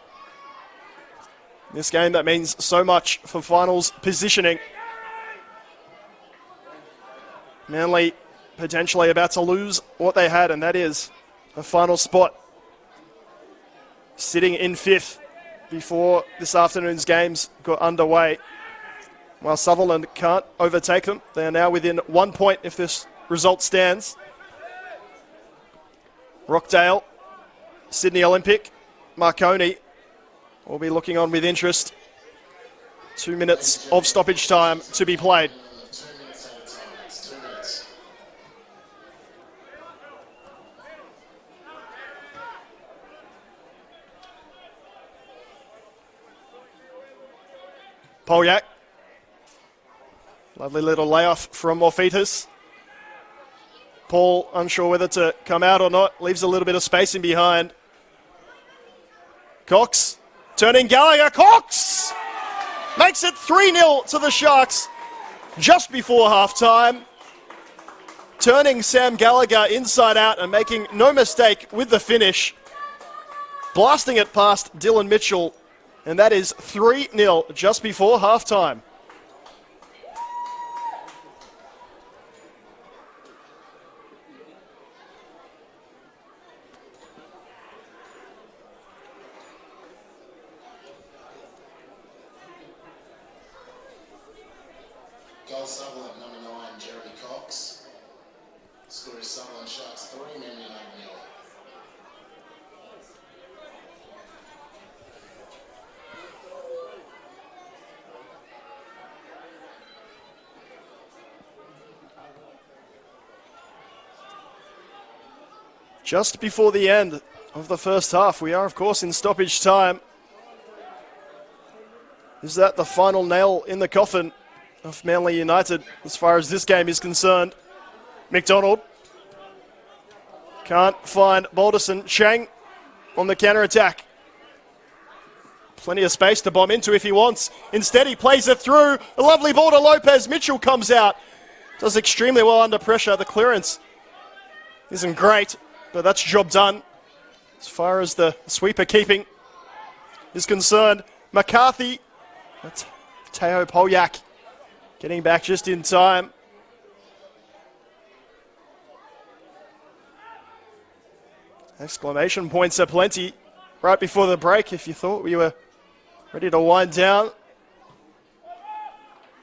This game that means so much for finals positioning. Manly potentially about to lose what they had, and that is a final spot. Sitting in fifth before this afternoon's games got underway. While Sutherland can't overtake them, they are now within 1 point if this result stands. Rockdale, Sydney Olympic, Marconi will be looking on with interest. 2 minutes of stoppage time to be played. Polyak. Lovely little layoff from Morphetus. Paul unsure whether to come out or not. Leaves a little bit of space in behind. Cox turning Gallagher. Cox makes it 3-0 to the Sharks just before half-time. Turning Sam Gallagher inside out and making no mistake with the finish. Blasting it past Dylan Mitchell. And that is 3-0 just before half-time. Goal Sutherland, number 9, Jeremy Cox. Score is Sutherland Sharks 3, Manly 9-0. just before the end of the first half. We are, of course, in stoppage time. Is that the final nail in the coffin of Manly United as far as this game is concerned? McDonald can't find Balderson. Chang on the counter-attack. Plenty of space to bomb into if he wants. Instead, he plays it through. A lovely ball to Lopez. Mitchell comes out. Does extremely well under pressure. The clearance isn't great, but that's job done. As far as the sweeper keeping is concerned, McCarthy, that's Teo Polyak getting back just in time. Exclamation points aplenty right before the break if you thought we were ready to wind down.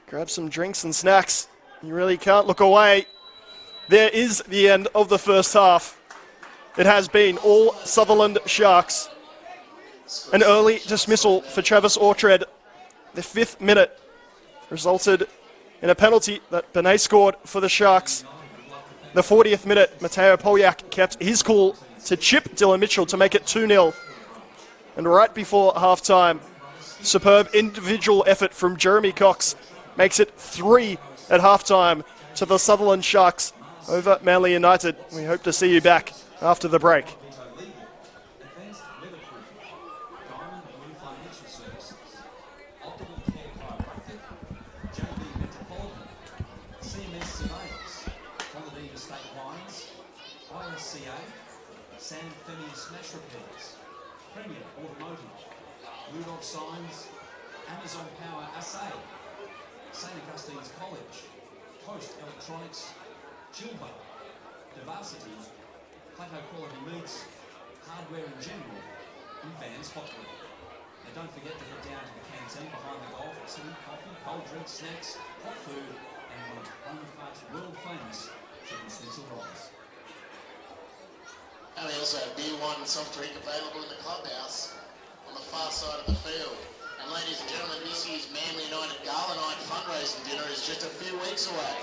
Grab some drinks and snacks. You really can't look away. There is the end of the first half. It has been all Sutherland Sharks. An early dismissal for Travis Ortred. The 5th minute resulted in a penalty that Benet scored for the Sharks. The 40th minute, Mateo Polyak kept his cool to chip Dylan Mitchell to make it 2-0. And right before halftime, superb individual effort from Jeremy Cox makes it 3 at halftime to the Sutherland Sharks over Manly United. We hope to see you back after the break. Signs, Amazon Power Assay, St. Augustine's College, Coast Electronics, Chilba, Diversity, Plateau Quality Meats, Hardware in General, and Vans Hotware. And don't forget to head down to the canteen behind the goal for tea, coffee, cold drinks, snacks, hot food, and one of Owenpark's world famous chicken schnitzel rolls. And we also have beer, wine and soft drink available in the clubhouse on the far side of the field. And ladies and gentlemen, this year's Manly United Gala Night fundraising dinner is just a few weeks away.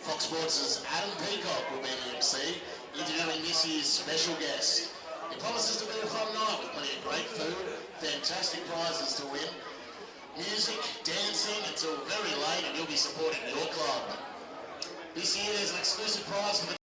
Fox Sports' Adam Peacock will be the MC, interviewing this year's special guest. It promises to be a fun night with plenty of great food, fantastic prizes to win, music, dancing until very late, and you'll be supporting your club. This year there's an exclusive prize for the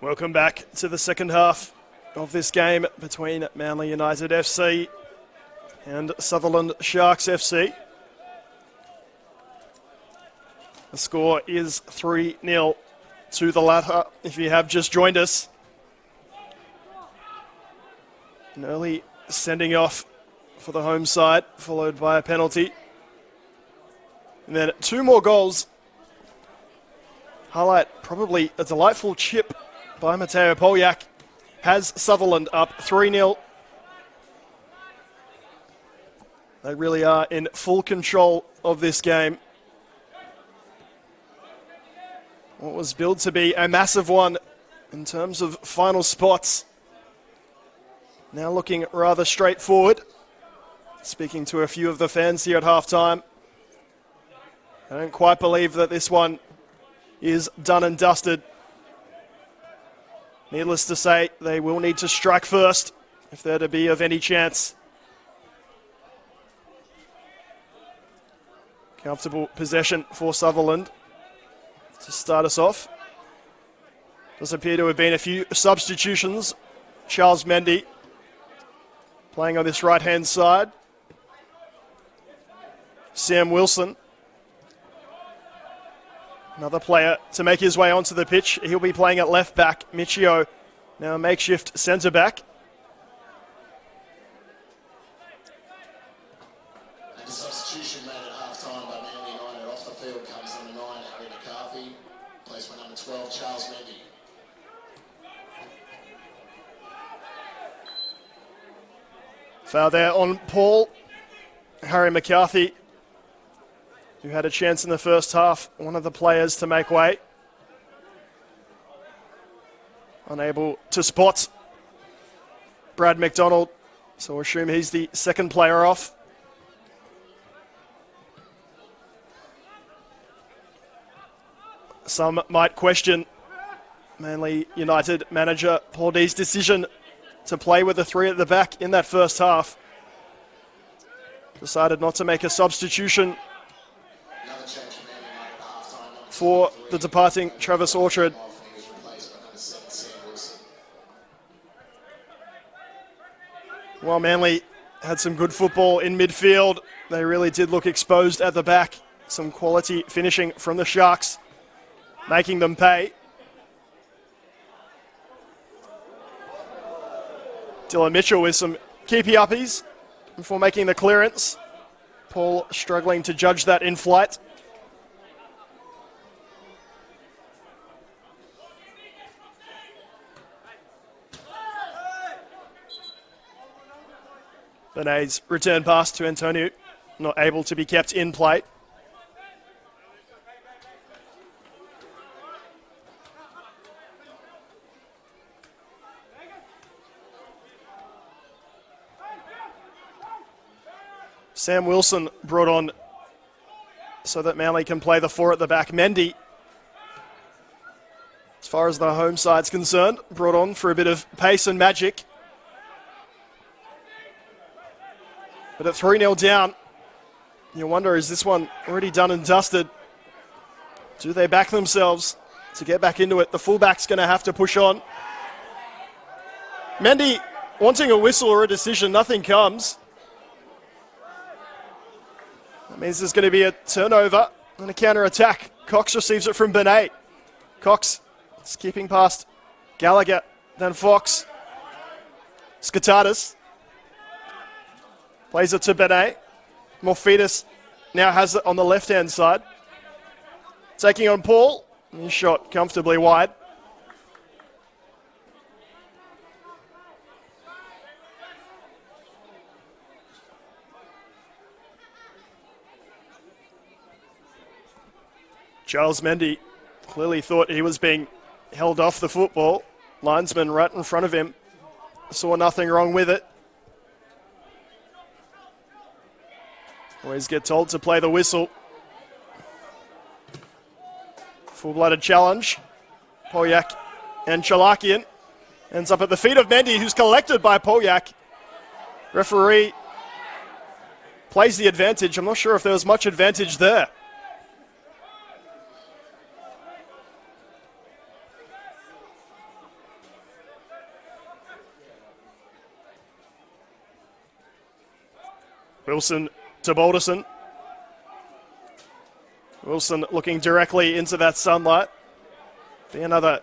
Welcome back to the second half of this game between Manly United FC and Sutherland Sharks FC. The score is 3-0 to the latter, if you have just joined us. An early sending off for the home side, followed by a penalty. And then 2 more goals. Highlight probably a delightful chip by Mateo Poljak has Sutherland up 3-0. They really are in full control of this game. What was billed to be a massive one in terms of final spots. Now looking rather straightforward. Speaking to a few of the fans here at halftime, I don't quite believe that this one is done and dusted. Needless to say, they will need to strike first if they're to be of any chance. Comfortable possession for Sutherland to start us off. Does appear to have been a few substitutions. Charles Mendy playing on this right-hand side. Sam Wilson, another player to make his way onto the pitch. He'll be playing at left back. Michio, now makeshift centre back. And a substitution made at half-time by Manly United. Off the field comes number 9, Harry McCarthy. Placed by number 12, Charles Mendy. Foul there on Paul. Harry McCarthy, who had a chance in the first half, one of the players to make way. Unable to spot Brad McDonald, so we'll assume he's the second player off. Some might question Manly United manager Paul D's decision to play with the 3 at the back in that first half. Decided not to make a substitution for the departing Travis Orchard. While Manly had some good football in midfield, they really did look exposed at the back. Some quality finishing from the Sharks, making them pay. Dylan Mitchell with some keepy-uppies before making the clearance. Paul struggling to judge that in flight. Benet's return pass to Antonio, not able to be kept in play. Sam Wilson brought on so that Manly can play the 4 at the back. Mendy, as far as the home side's concerned, brought on for a bit of pace and magic. But at 3-0 down, you wonder, is this one already done and dusted? Do they back themselves to get back into it? The fullback's going to have to push on. Mendy wanting a whistle or a decision, nothing comes. That means there's going to be a turnover and a counter-attack. Cox receives it from Benet. Cox skipping past Gallagher, then Fox. Skatatis plays it to Benet. Morphetus now has it on the left-hand side. Taking on Paul. His shot comfortably wide. Charles Mendy clearly thought he was being held off the football. Linesman right in front of him saw nothing wrong with it. Always get told to play the whistle. Full-blooded challenge. Poljak and Chalakian ends up at the feet of Mendy, who's collected by Poljak. Referee plays the advantage. I'm not sure if there was much advantage there. Wilson to Balderson. Wilson looking directly into that sunlight. Be another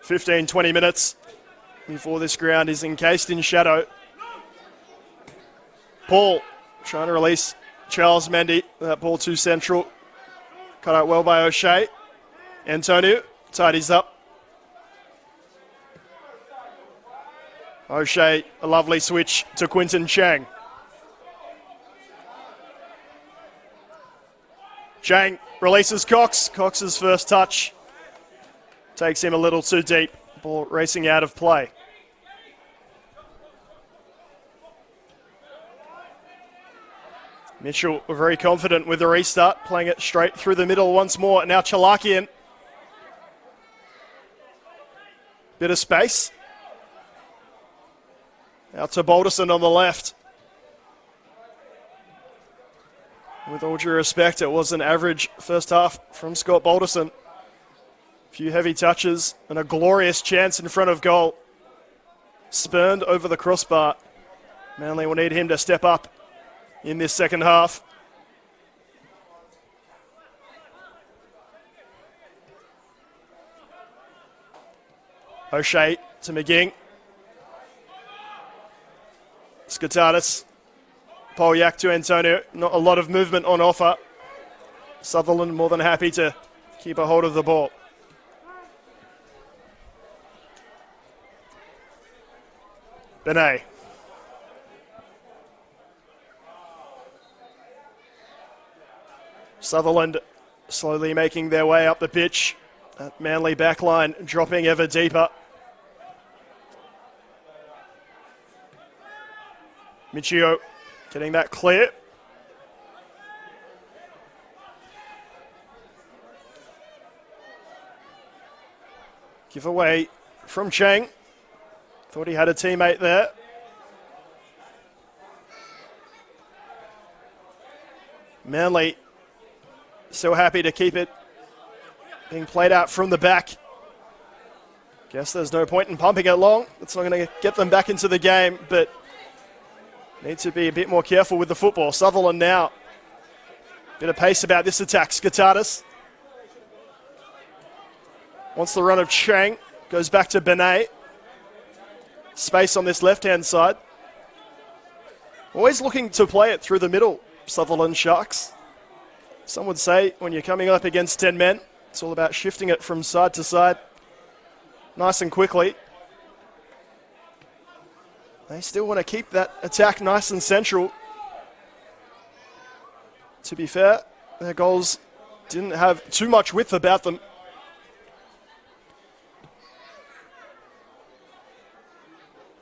15-20 minutes before this ground is encased in shadow. Paul trying to release Charles Mendy. That ball too central. Cut out well by O'Shea. Antonio tidies up. O'Shea, a lovely switch to Quinton Chang. Chang releases Cox. Cox's first touch takes him a little too deep. Ball racing out of play. Mitchell very confident with the restart, playing it straight through the middle once more. Now Chalakian. Bit of space. Out to Balderson on the left. With all due respect, it was an average first half from Scott Balderson. A few heavy touches and a glorious chance in front of goal. Spurned over the crossbar. Manly will need him to step up in this second half. O'Shea to McGing. Skotadis. Polyak to Antonio. Not a lot of movement on offer. Sutherland more than happy to keep a hold of the ball. Benet. Sutherland slowly making their way up the pitch. That Manly backline dropping ever deeper. Michio getting that clear. Give away from Chang. Thought he had a teammate there. Manly still happy to keep it being played out from the back. Guess there's no point in pumping it long. It's not going to get them back into the game, but need to be a bit more careful with the football. Sutherland now. Bit of pace about this attack. Skotadis wants the run of Chang. Goes back to Benet. Space on this left-hand side. Always looking to play it through the middle, Sutherland Sharks. Some would say when you're coming up against 10 men, it's all about shifting it from side to side nice and quickly. They still want to keep that attack nice and central. To be fair, their goals didn't have too much width about them.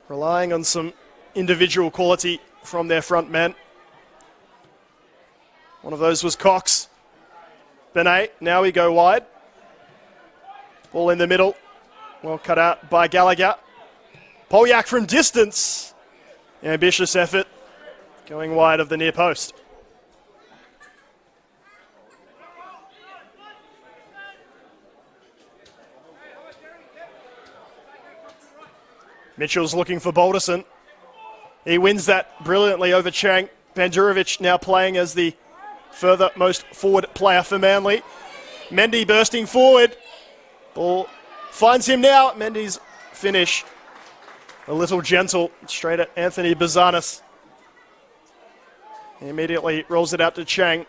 Relying on some individual quality from their front men. One of those was Cox. Benet, now we go wide. Ball in the middle. Well cut out by Gallagher. Polyak from distance. Ambitious effort. Going wide of the near post. Mitchell's looking for Balderson. He wins that brilliantly over Chang. Bandurovic now playing as the furthermost forward player for Manly. Mendy bursting forward. Ball finds him now. Mendy's finish a little gentle, straight at Anthony Bazanis. He immediately rolls it out to Chang.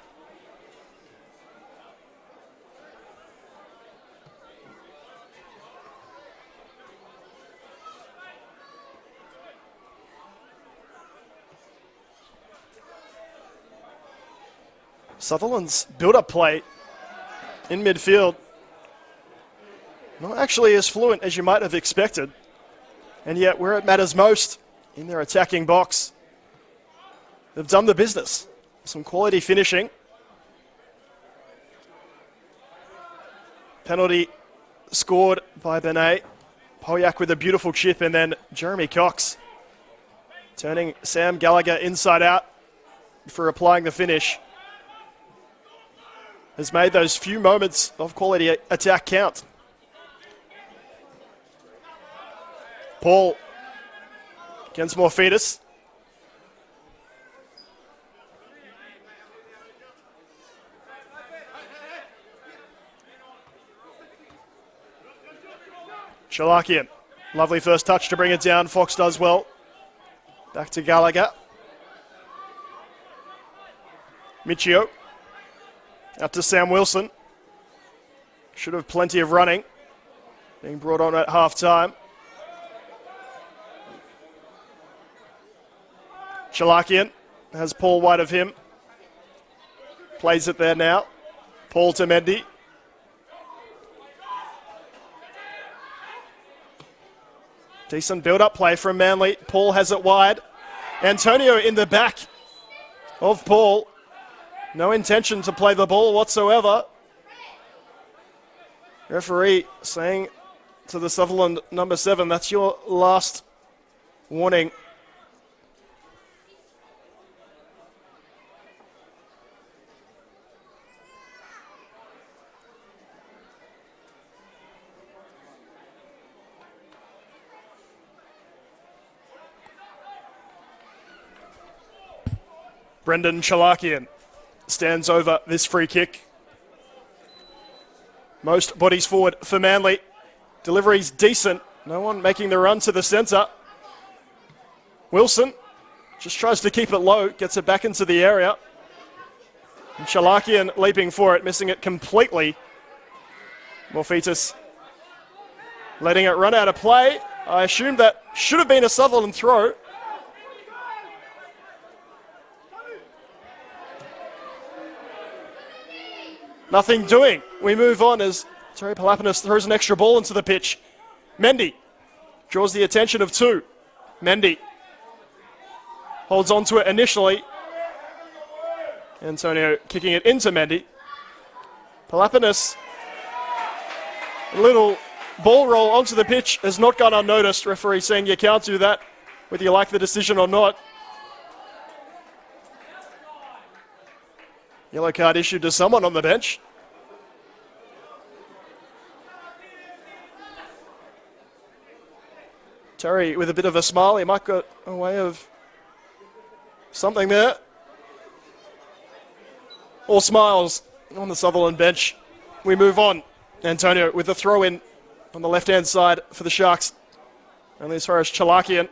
Sutherland's build-up play in midfield, not actually as fluent as you might have expected. And yet, where it matters most, in their attacking box, they've done the business. Some quality finishing. Penalty scored by Benet. Polyak with a beautiful chip, and then Jeremy Cox turning Sam Gallagher inside out for applying the finish. Has made those few moments of quality attack count. Paul against Morphetus. Chalakian. Lovely first touch to bring it down. Fox does well. Back to Gallagher. Michio. Out to Sam Wilson. Should have plenty of running. Being brought on at half time. Chalakian has Paul wide of him. Plays it there now. Paul to Mendy. Decent build-up play from Manly. Paul has it wide. Antonio in the back of Paul. No intention to play the ball whatsoever. Referee saying to the Sutherland number 7, that's your last warning. Brendan Chalakian stands over this free kick. Most bodies forward for Manly. Delivery's decent. No one making the run to the centre. Wilson just tries to keep it low, gets it back into the area. And Chalakian leaping for it, missing it completely. Morphetus letting it run out of play. I assume that should have been a Sutherland throw. Nothing doing. We move on as Terry Palapinas throws an extra ball into the pitch. Mendy draws the attention of 2. Mendy holds on to it initially. Antonio kicking it into Mendy. Palapinas, a little ball roll onto the pitch has not gone unnoticed. Referee saying you can't do that, whether you like the decision or not. Yellow card issued to someone on the bench. Terry with a bit of a smile. He might got a way of something there. All smiles on the Sutherland bench. We move on. Antonio with the throw in on the left-hand side for the Sharks. Only as far as Chalakian.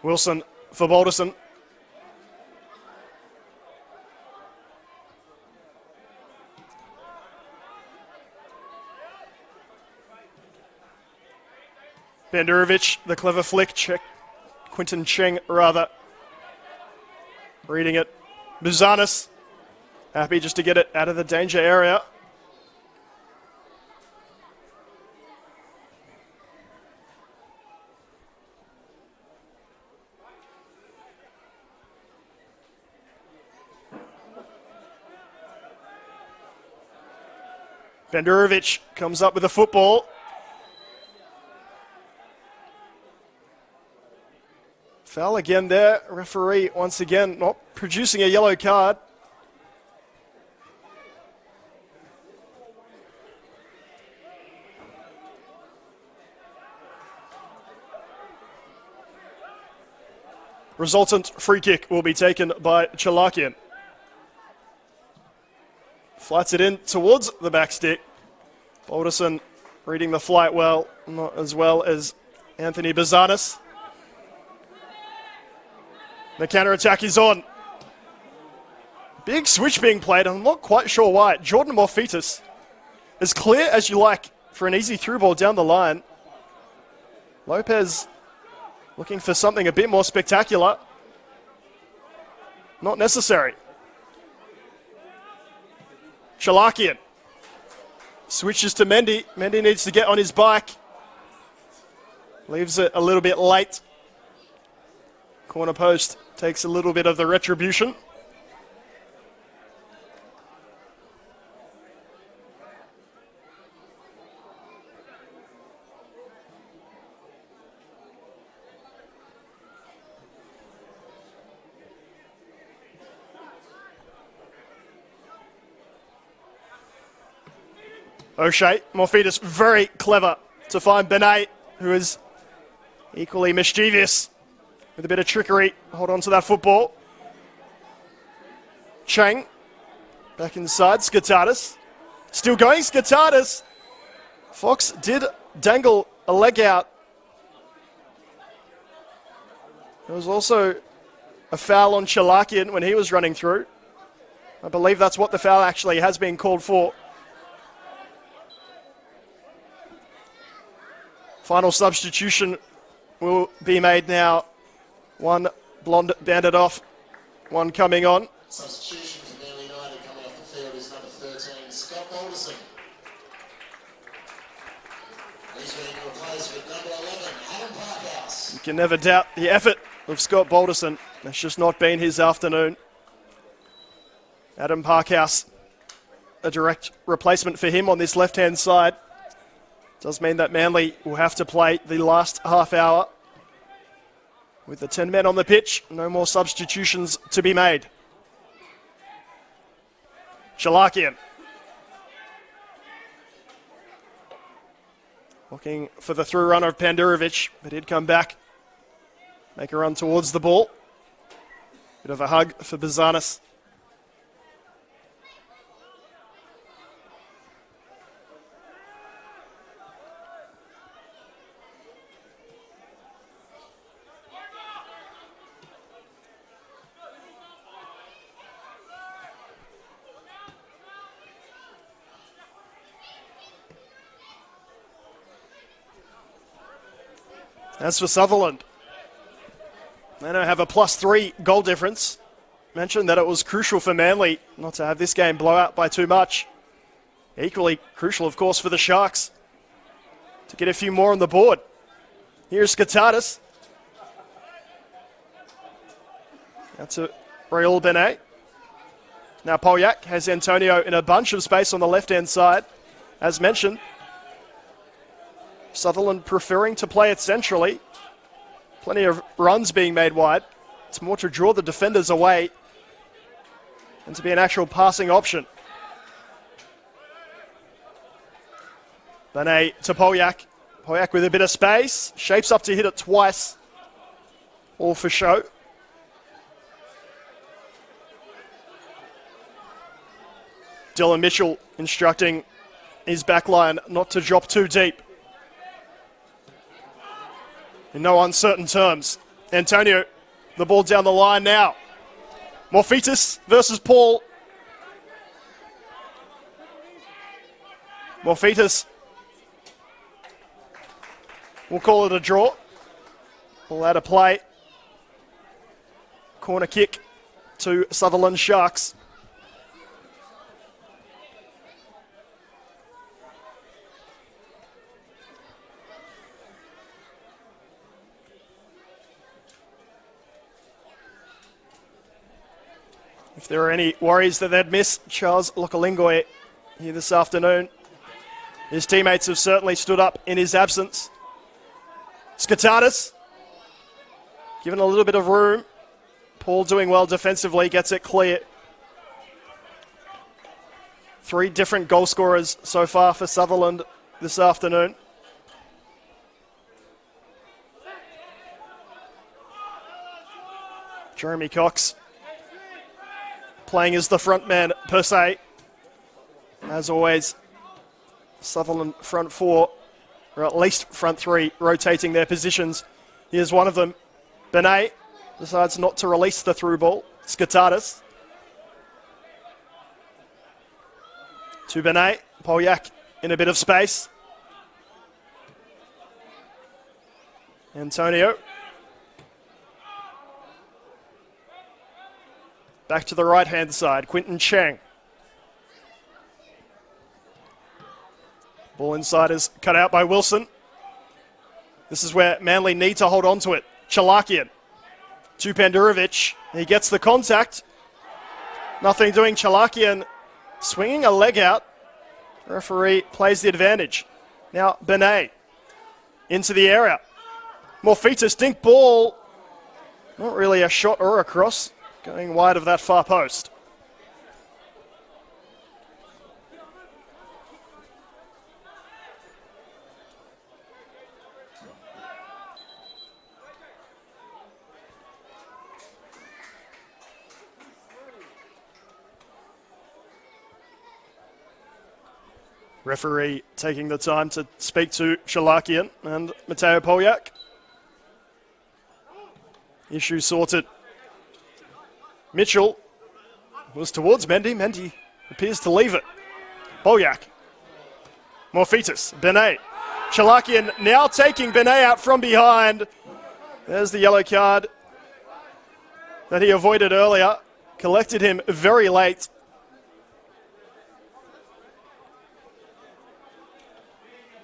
Wilson for Balderson. Bandurovic, the clever flick. Quinton Cheng, rather. Reading it. Buzanis. Happy just to get it out of the danger area. Bandurovic comes up with a football. Foul again there. Referee once again not producing a yellow card. Resultant free kick will be taken by Chalakian. Flights it in towards the back stick. Balderson reading the flight well, not as well as Anthony Bazanis. The counter-attack is on. Big switch being played, I'm not quite sure why. Jordan Morphetus, as clear as you like for an easy through ball down the line. Lopez looking for something a bit more spectacular. Not necessary. Chalakian switches to Mendy. Mendy needs to get on his bike. Leaves it a little bit late. Corner post takes a little bit of the retribution. O'Shea, Morphetus very clever to find Benet, who is equally mischievous with a bit of trickery. Hold on to that football. Chang. Back inside, Skatatis. Still going, Skatatis. Fox did dangle a leg out. There was also a foul on Chalakian when he was running through. I believe that's what the foul actually has been called for. Final substitution will be made now. One blonde banded off, one coming on. Substitution for Manly United coming off the field is number 13, Scott Balderson. He's being replaced with number 11, Adam Parkhouse. You can never doubt the effort of Scott Balderson. That's just not been his afternoon. Adam Parkhouse, a direct replacement for him on this left-hand side. Does mean that Manly will have to play the last half hour with the 10 men on the pitch. No more substitutions to be made. Chalakian. Looking for the through run of Pandurovic, but he'd come back. Make a run towards the ball. Bit of a hug for Bizanis. As for Sutherland, they now have a +3 goal difference. Mentioned that it was crucial for Manly not to have this game blow out by too much. Equally crucial, of course, for the Sharks to get a few more on the board. Here's Skatatis. Out to Raul Benet. Now Polyak has Antonio in a bunch of space on the left-hand side. As mentioned, Sutherland preferring to play it centrally. Plenty of runs being made wide. It's more to draw the defenders away and to be an actual passing option. Benet to Polyak. Polyak with a bit of space. Shapes up to hit it twice. All for show. Dylan Mitchell instructing his backline not to drop too deep. In no uncertain terms. Antonio, the ball down the line now. Morphetus versus Paul. Morphetus. We'll call it a draw. Ball out of play. Corner kick to Sutherland Sharks. If there are any worries that they'd miss Charles Lokalingoi here this afternoon, his teammates have certainly stood up in his absence. Skatatis, given a little bit of room. Paul doing well defensively, gets it clear. 3 different goal scorers so far for Sutherland this afternoon. Jeremy Cox playing as the front man per se. As always, Sutherland front 4, or at least front 3, rotating their positions. Here's one of them. Benet decides not to release the through ball. Skatatis. To Benet. Polyak in a bit of space. Antonio. Back to the right-hand side, Quinton Chang. Ball inside is cut out by Wilson. This is where Manly need to hold on to it. Chalakian to Pandurovic. He gets the contact. Nothing doing. Chalakian swinging a leg out. Referee plays the advantage. Now Benet into the area. Morphetus, dink ball. Not really a shot or a cross. Going wide of that far post. Referee taking the time to speak to Shalakian and Mateo Poljak. Issue sorted. Mitchell was towards Mendy. Mendy appears to leave it. Poljak. Morphetus. Benet. Shalakian now taking Benet out from behind. There's the yellow card that he avoided earlier. Collected him very late.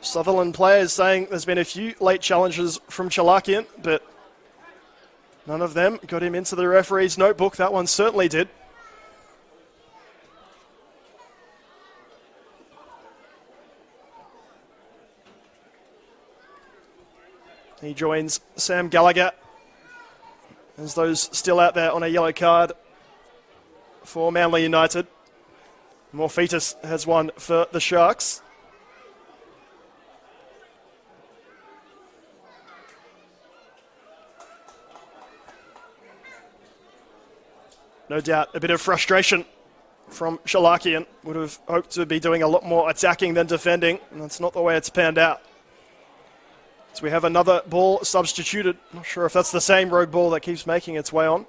Sutherland players saying there's been a few late challenges from Shalakian, but none of them got him into the referee's notebook. That one certainly did. He joins Sam Gallagher as those still out there on a yellow card for Manly United. Morphetus has one for the Sharks. No doubt a bit of frustration from Shalakian. Would have hoped to be doing a lot more attacking than defending, and that's not the way it's panned out. So we have another ball substituted. Not sure if that's the same rogue ball that keeps making its way on.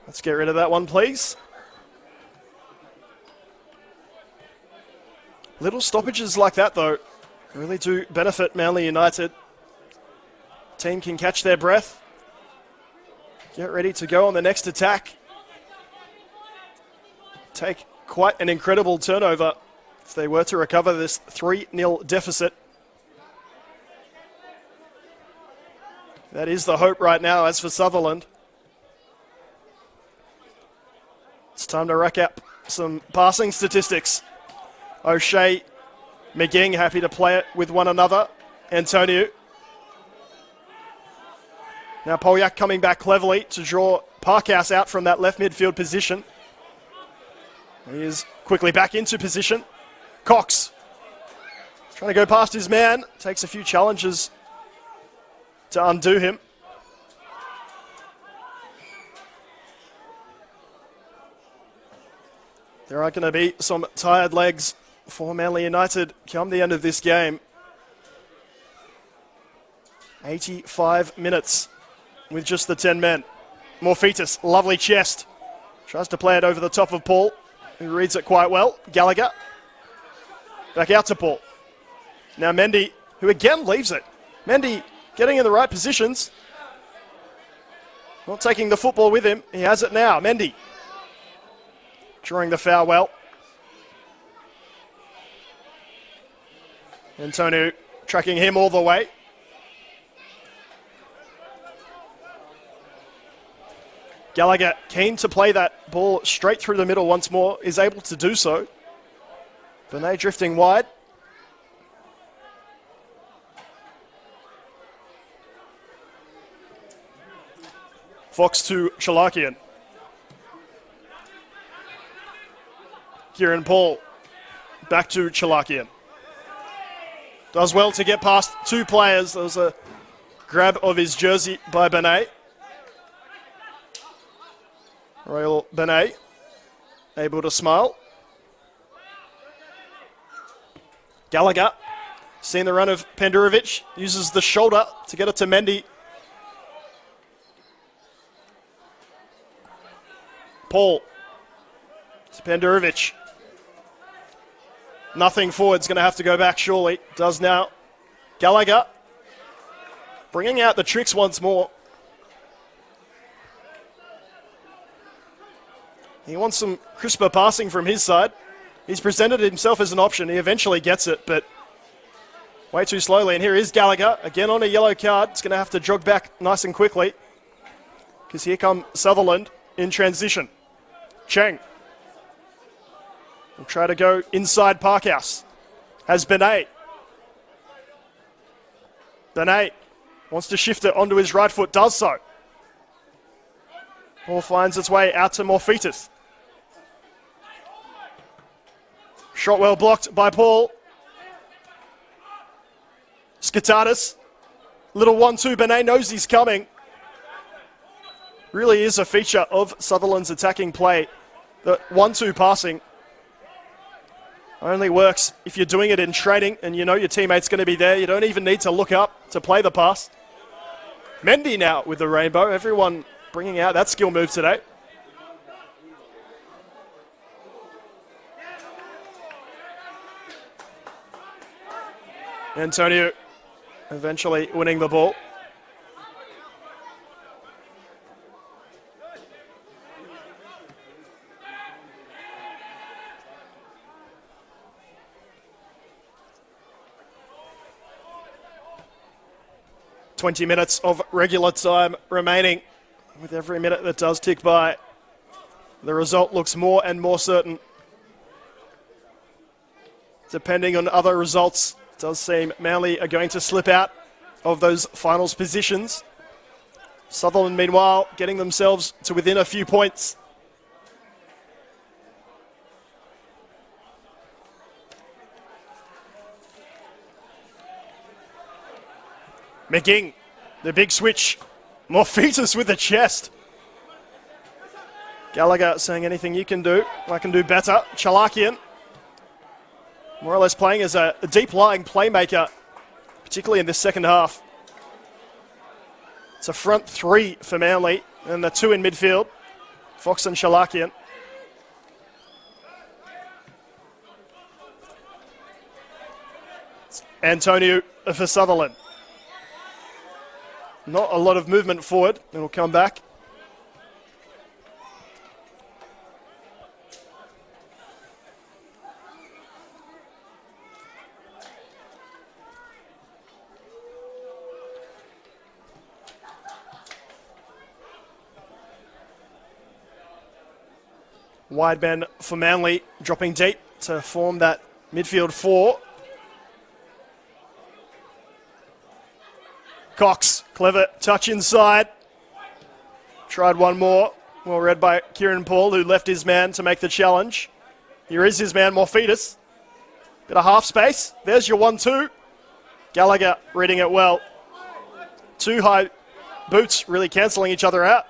Let's get rid of that one, please. Little stoppages like that, though, really do benefit Manly United. Team can catch their breath. Get ready to go on the next attack. Take quite an incredible turnover if they were to recover this 3-0 deficit. That is the hope right now. As for Sutherland, it's time to rack up some passing statistics. O'Shea, McGing happy to play it with one another. Antonio. Now Poljak coming back cleverly to draw Parkhouse out from that left midfield position. He is quickly back into position. Cox trying to go past his man. Takes a few challenges to undo him. There are going to be some tired legs for Manly United come the end of this game. 85 minutes with just the 10 men. Morphetus, lovely chest. Tries to play it over the top of Paul, who reads it quite well. Gallagher. Back out to Paul. Now Mendy, who again leaves it. Mendy getting in the right positions. Not taking the football with him. He has it now. Mendy. Drawing the foul well. Antonio tracking him all the way. Gallagher, keen to play that ball straight through the middle once more, is able to do so. Benet drifting wide. Fox to Shalakian. Kieran Paul back to Shalakian. Does well to get past two players. There was a grab of his jersey by Benet. Royal Benet able to smile. Gallagher, seeing the run of Pendurovic, uses the shoulder to get it to Mendy. Paul to Pendurovic. Nothing forward's going to have to go back surely. Does now. Gallagher bringing out the tricks once more. He wants some crisper passing from his side. He's presented himself as an option. He eventually gets it, but way too slowly. And here is Gallagher, again on a yellow card. It's going to have to jog back nice and quickly because here come Sutherland in transition. Cheng will try to go inside Parkhouse. Has Benet. Benet wants to shift it onto his right foot, does so. Ball finds its way out to Morphetus. Shot well blocked by Paul. Skitadis. Little 1-2. Benet knows he's coming. Really is a feature of Sutherland's attacking play. The 1-2 passing. Only works if you're doing it in training and you know your teammate's going to be there. You don't even need to look up to play the pass. Mendy now with the rainbow. Everyone bringing out that skill move today. Antonio eventually winning the ball. "20 minutes of regular time remaining. With every minute that does tick by, the result looks more and more certain. Depending on other results, it does seem Manly are going to slip out of those finals positions. Sutherland, meanwhile, getting themselves to within a few points. McGing, the big switch. Morphetus with the chest. Gallagher saying anything you can do, I can do better. Chalakian, more or less playing as a deep-lying playmaker, particularly in this second half. It's a front three for Manly, and the two in midfield, Fox and Chalakian. Antonio for Sutherland. Not a lot of movement forward. It'll come back. Wide man for Manly, dropping deep to form that midfield four. Cox, clever touch inside. Tried one more. Well read by Kieran Paul, who left his man to make the challenge. Here is his man, Morphetus. Bit of half space. There's your 1-2. Gallagher reading it well. Two high boots really cancelling each other out.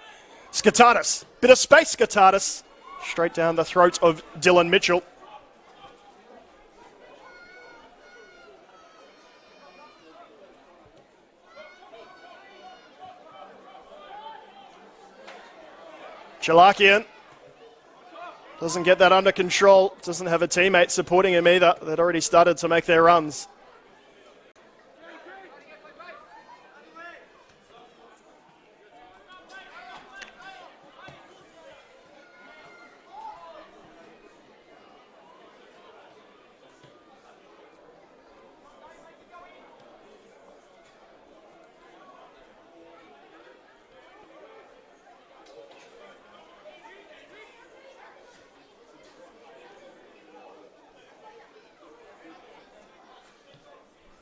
Skatatis. Bit of space, Skatatis. Straight down the throat of Dylan Mitchell. Chalakian doesn't get that under control. Doesn't have a teammate supporting him either. They'd already started to make their runs.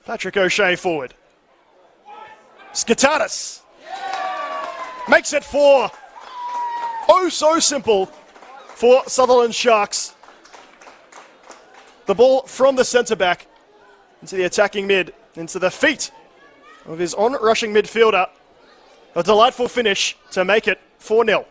Patrick O'Shea forward. Skatatis makes it 4. Oh, so simple for Sutherland Sharks. The ball from the centre back into the attacking mid, into the feet of his on-rushing midfielder. A delightful finish to make it 4-0.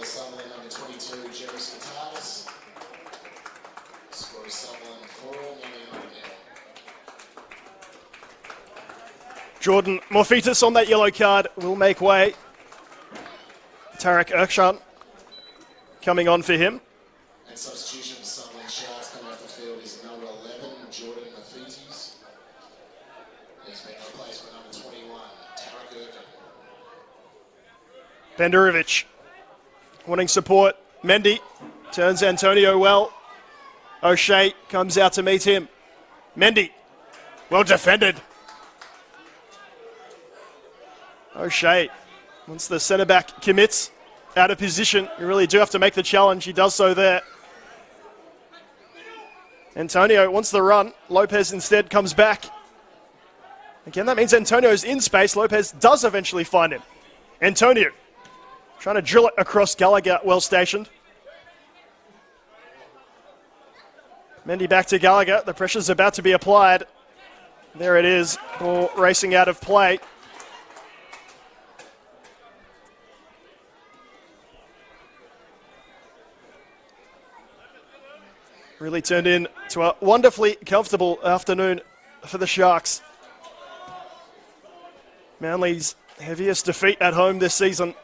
Sutherland, number 22, Jerry Skatalis. Score Sutherland 4, Manly 9. Jordan Morphetus on that yellow card will make way. Tarek Erkshan coming on for him. And substitution for Sutherland Sharks coming off the field is number 11, Jordan Morphetus. He's been replaced by number 21, Tarek Erkshan. Benderovic wanting support. Mendy turns Antonio well. O'Shea comes out to meet him. Mendy, well defended. O'Shea, once the centre back commits out of position, you really do have to make the challenge. He does so there. Antonio wants the run. Lopez instead comes back. Again, that means Antonio's in space. Lopez does eventually find him. Antonio trying to drill it across Gallagher, well stationed. Mendy back to Gallagher. The pressure's about to be applied. There it is. Ball racing out of play. Really turned into a wonderfully comfortable afternoon for the Sharks. Manly's heaviest defeat at home this season.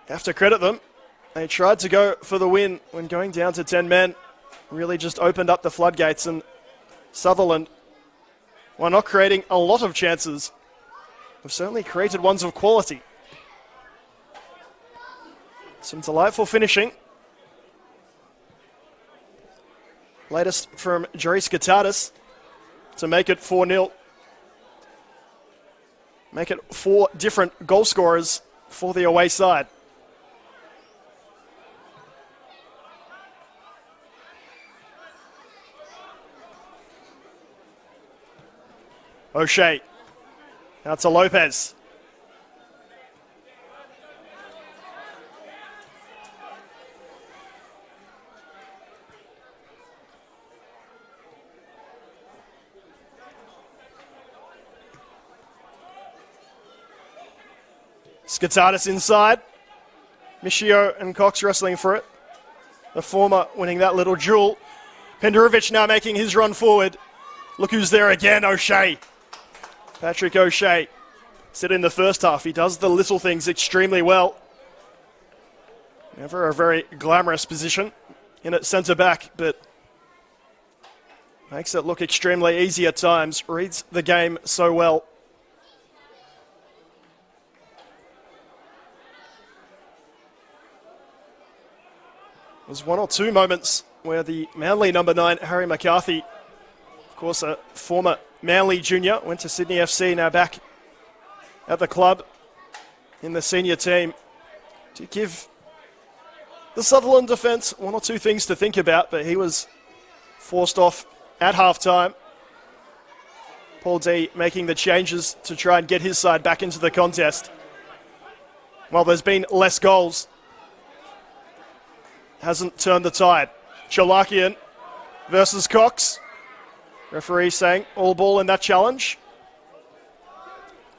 Have to credit them. They tried to go for the win when going down to 10 men. Really just opened up the floodgates, and Sutherland, while not creating a lot of chances, have certainly created ones of quality. Some delightful finishing. Latest from Jerry Skitadis to make it 4-0. Make it 4 different goal scorers for the away side. O'Shea. Out to Lopez. Skitadis inside. Michio and Cox wrestling for it. The former winning that little duel. Penderovic now making his run forward. Look who's there again, O'Shea. Patrick O'Shea said in the first half he does the little things extremely well. Never a very glamorous position in at centre back, but makes it look extremely easy at times. Reads the game so well. There's one or two moments where the Manly number 9, Harry McCarthy, of course a former Manly junior, went to Sydney FC, now back at the club in the senior team, to give the Sutherland defence one or two things to think about, but he was forced off at half-time. Paul D making the changes to try and get his side back into the contest. While there's been less goals, hasn't turned the tide. Chalakian versus Cox. Referee saying all ball in that challenge.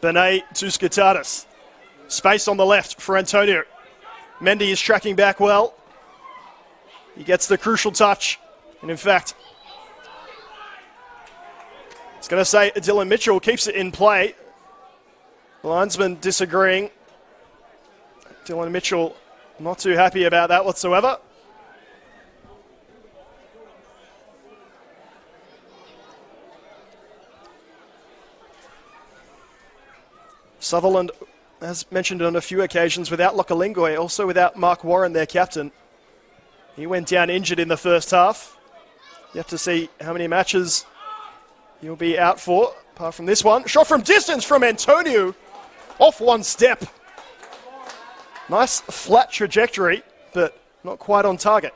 Benet to Skitadis. Space on the left for Antonio. Mendy is tracking back well. He gets the crucial touch. And in fact, it's going to say Dylan Mitchell keeps it in play. The linesman disagreeing. Dylan Mitchell not too happy about that whatsoever. Sutherland, as mentioned on a few occasions, without Lokalingoi, also without Mark Warren, their captain. He went down injured in the first half. You have to see how many matches he'll be out for, apart from this one. Shot from distance from Antonio, off one step. Nice flat trajectory, but not quite on target.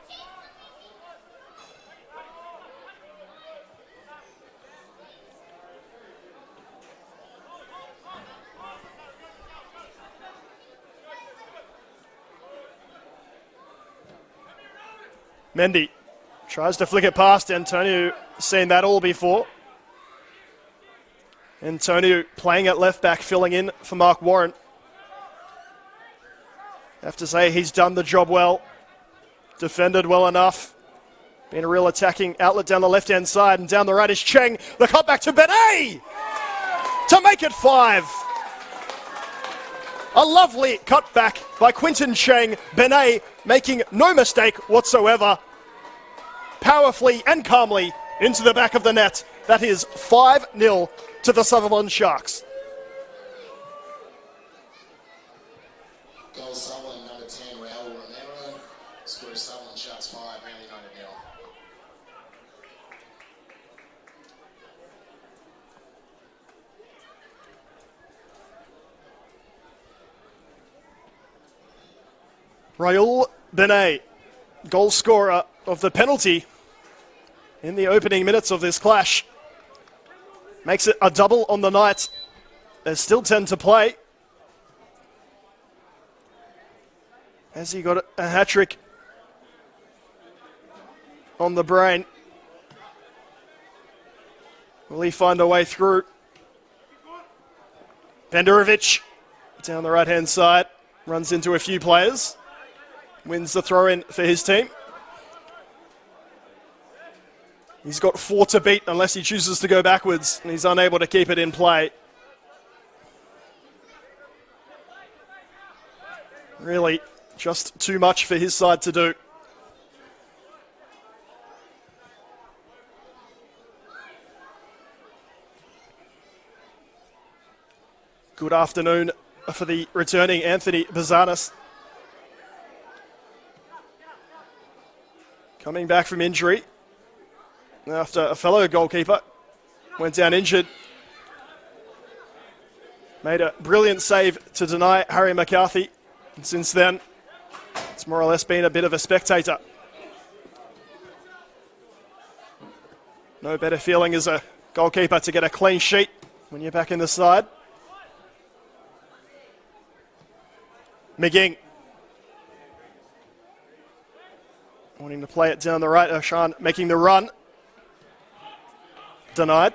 Mendy tries to flick it past Antonio, seen that all before. Antonio playing at left back, filling in for Mark Warren. Have to say he's done the job well, defended well enough. Been a real attacking outlet down the left-hand side, and down the right is Cheng. The cut back to Benet to make it 5. A lovely cutback by Quinton Cheng. Benet making no mistake whatsoever. Powerfully and calmly into the back of the net. That is 5-0 to the Sutherland Sharks. Goal Sutherland, number 10, Raul Romero. Scores Sutherland Sharks 5, Manly 9-0. Raul Benet, goal scorer of the penalty in the opening minutes of this clash. Makes it a double on the night. There's still 10 to play. Has he got a hat-trick on the brain. Will he find a way through? Benderovic down the right-hand side. Runs into a few players. Wins the throw-in for his team. He's got 4 to beat unless he chooses to go backwards, and he's unable to keep it in play. Really, just too much for his side to do. Good afternoon for the returning Anthony Bazanis. Coming back from injury after a fellow goalkeeper went down injured. Made a brilliant save to deny Harry McCarthy. And since then, it's more or less been a bit of a spectator. No better feeling as a goalkeeper to get a clean sheet when you're back in the side. McGing. Wanting to play it down the right. Oshan making the run. Denied.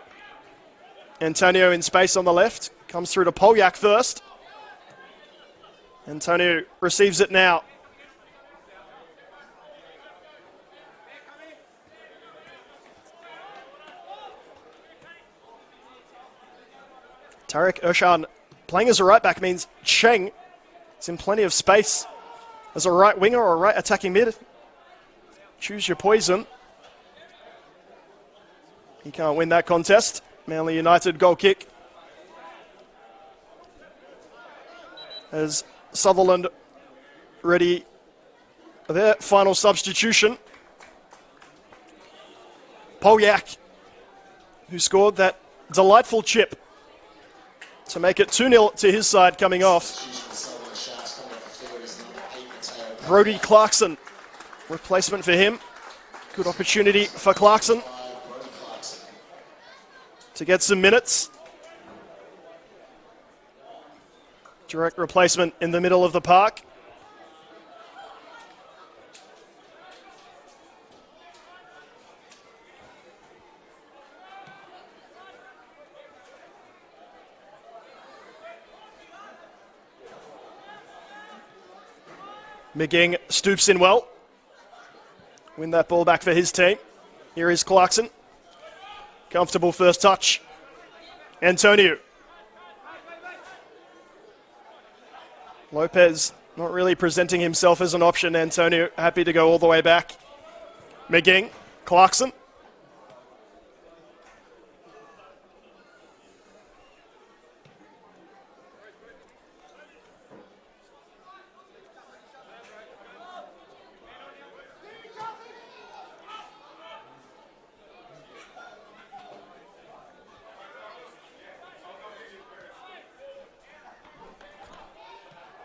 Antonio in space on the left. Comes through to Polyak first. Antonio receives it now. Tarek Oshan playing as a right back means Cheng is in plenty of space as a right winger or a right attacking mid. Choose your poison. He can't win that contest. Manly United goal kick. As Sutherland ready for their final substitution. Polyak, who scored that delightful chip to make it 2-0 to his side coming off. Brodie Clarkson, replacement for him. Good opportunity for Clarkson to get some minutes. Direct replacement in the middle of the park. McGing stoops in well. Win that ball back for his team. Here is Clarkson. Comfortable first touch. Antonio. Lopez not really presenting himself as an option. Antonio happy to go all the way back. McGing. Clarkson.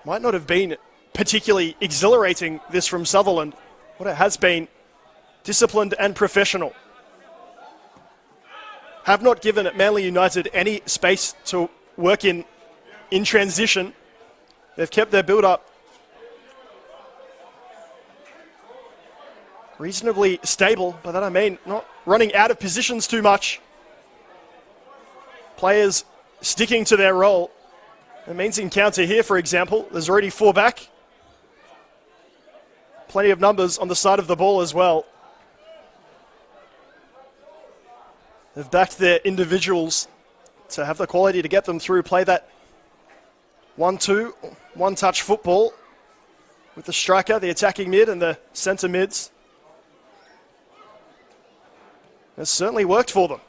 Might not have been particularly exhilarating, this from Sutherland. What it has been, disciplined and professional. Have not given Manly United any space to work in transition. They've kept their build-up reasonably stable. By that I mean not running out of positions too much. Players sticking to their role. It means in counter here, for example, there's already 4 back. Plenty of numbers on the side of the ball as well. They've backed their individuals to have the quality to get them through, play that 1-2, one-touch football with the striker, the attacking mid and the centre mids. It's certainly worked for them.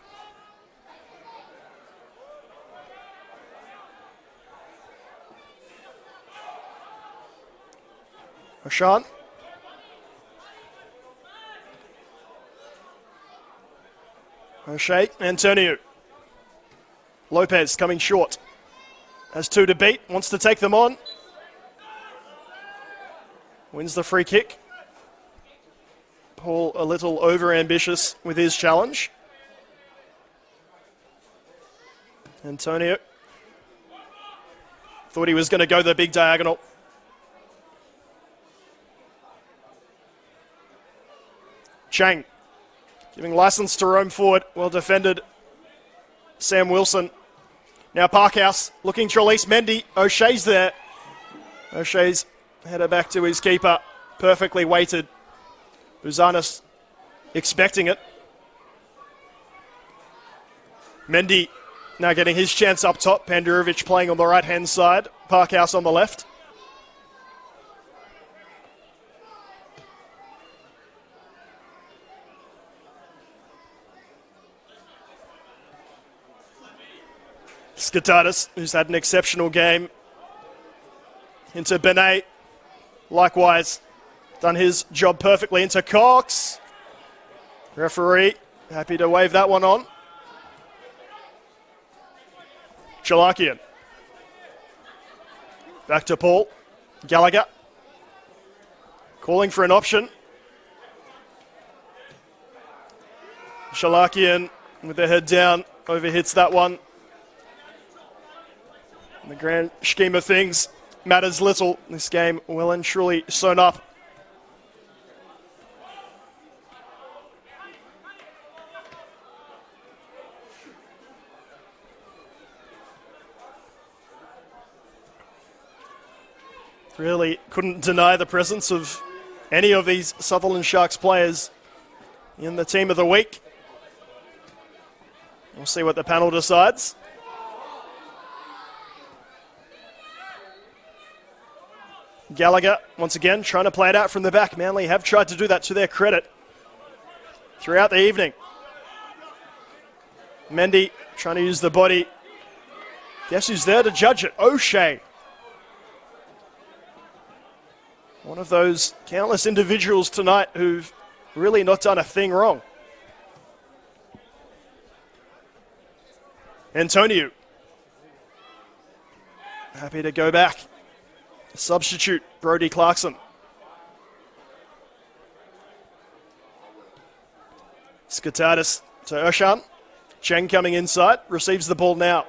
Oshan. O'Shea, Antonio. Lopez coming short. Has 2 to beat, wants to take them on. Wins the free kick. Paul a little over-ambitious with his challenge. Antonio thought he was going to go the big diagonal. Chang Giving license to roam forward. Well defended. Sam Wilson. Now Parkhouse looking to release Mendy. O'Shea's there. O'Shea's headed back to his keeper. Perfectly weighted. Buzanis expecting it. Mendy now getting his chance up top. Pandurovic playing on the right-hand side. Parkhouse on the left. Skitadis, who's had an exceptional game. Into Benet. Likewise, done his job perfectly. Into Cox. Referee happy to wave that one on. Chalakian. Back to Paul. Gallagher. Calling for an option. Chalakian with their head down. Overhits that one. In the grand scheme of things, matters little. This game well and truly sewn up. Really couldn't deny the presence of any of these Sutherland Sharks players in the team of the week. We'll see what the panel decides. Gallagher, once again, trying to play it out from the back. Manly have tried to do that to their credit throughout the evening. Mendy trying to use the body. Guess who's there to judge it? O'Shea. One of those countless individuals tonight who've really not done a thing wrong. Antonio. Happy to go back. Substitute, Brodie Clarkson. Skitadis to Urshan. Cheng coming inside, receives the ball now.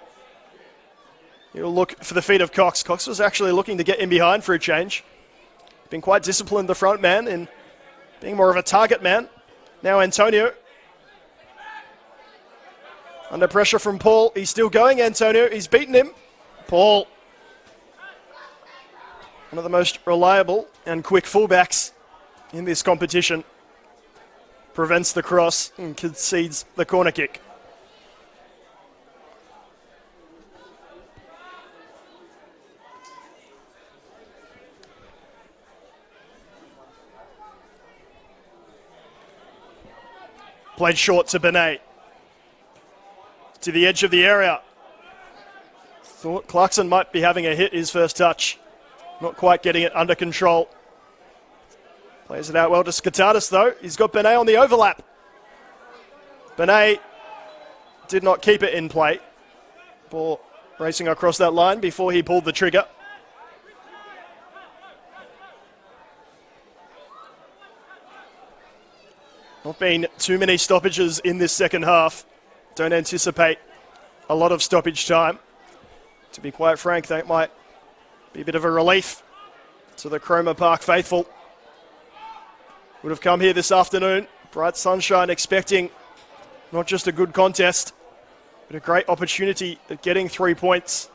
He'll look for the feet of Cox. Cox was actually looking to get in behind for a change. Been quite disciplined, the front man, in being more of a target man. Now Antonio. Under pressure from Paul. He's still going, Antonio. He's beaten him. Paul. One of the most reliable and quick fullbacks in this competition. Prevents the cross and concedes the corner kick. Played short to Benet. To the edge of the area. Thought Clarkson might be having a hit his first touch. Not quite getting it under control. Plays it out well to Skitadis though. He's got Benet on the overlap. Benet did not keep it in play. Ball racing across that line before he pulled the trigger. Not been too many stoppages in this second half. Don't anticipate a lot of stoppage time. To be quite frank, that might be a bit of a relief to the Cromer Park faithful. Would have come here this afternoon. Bright sunshine, expecting not just a good contest, but a great opportunity at getting 3 points.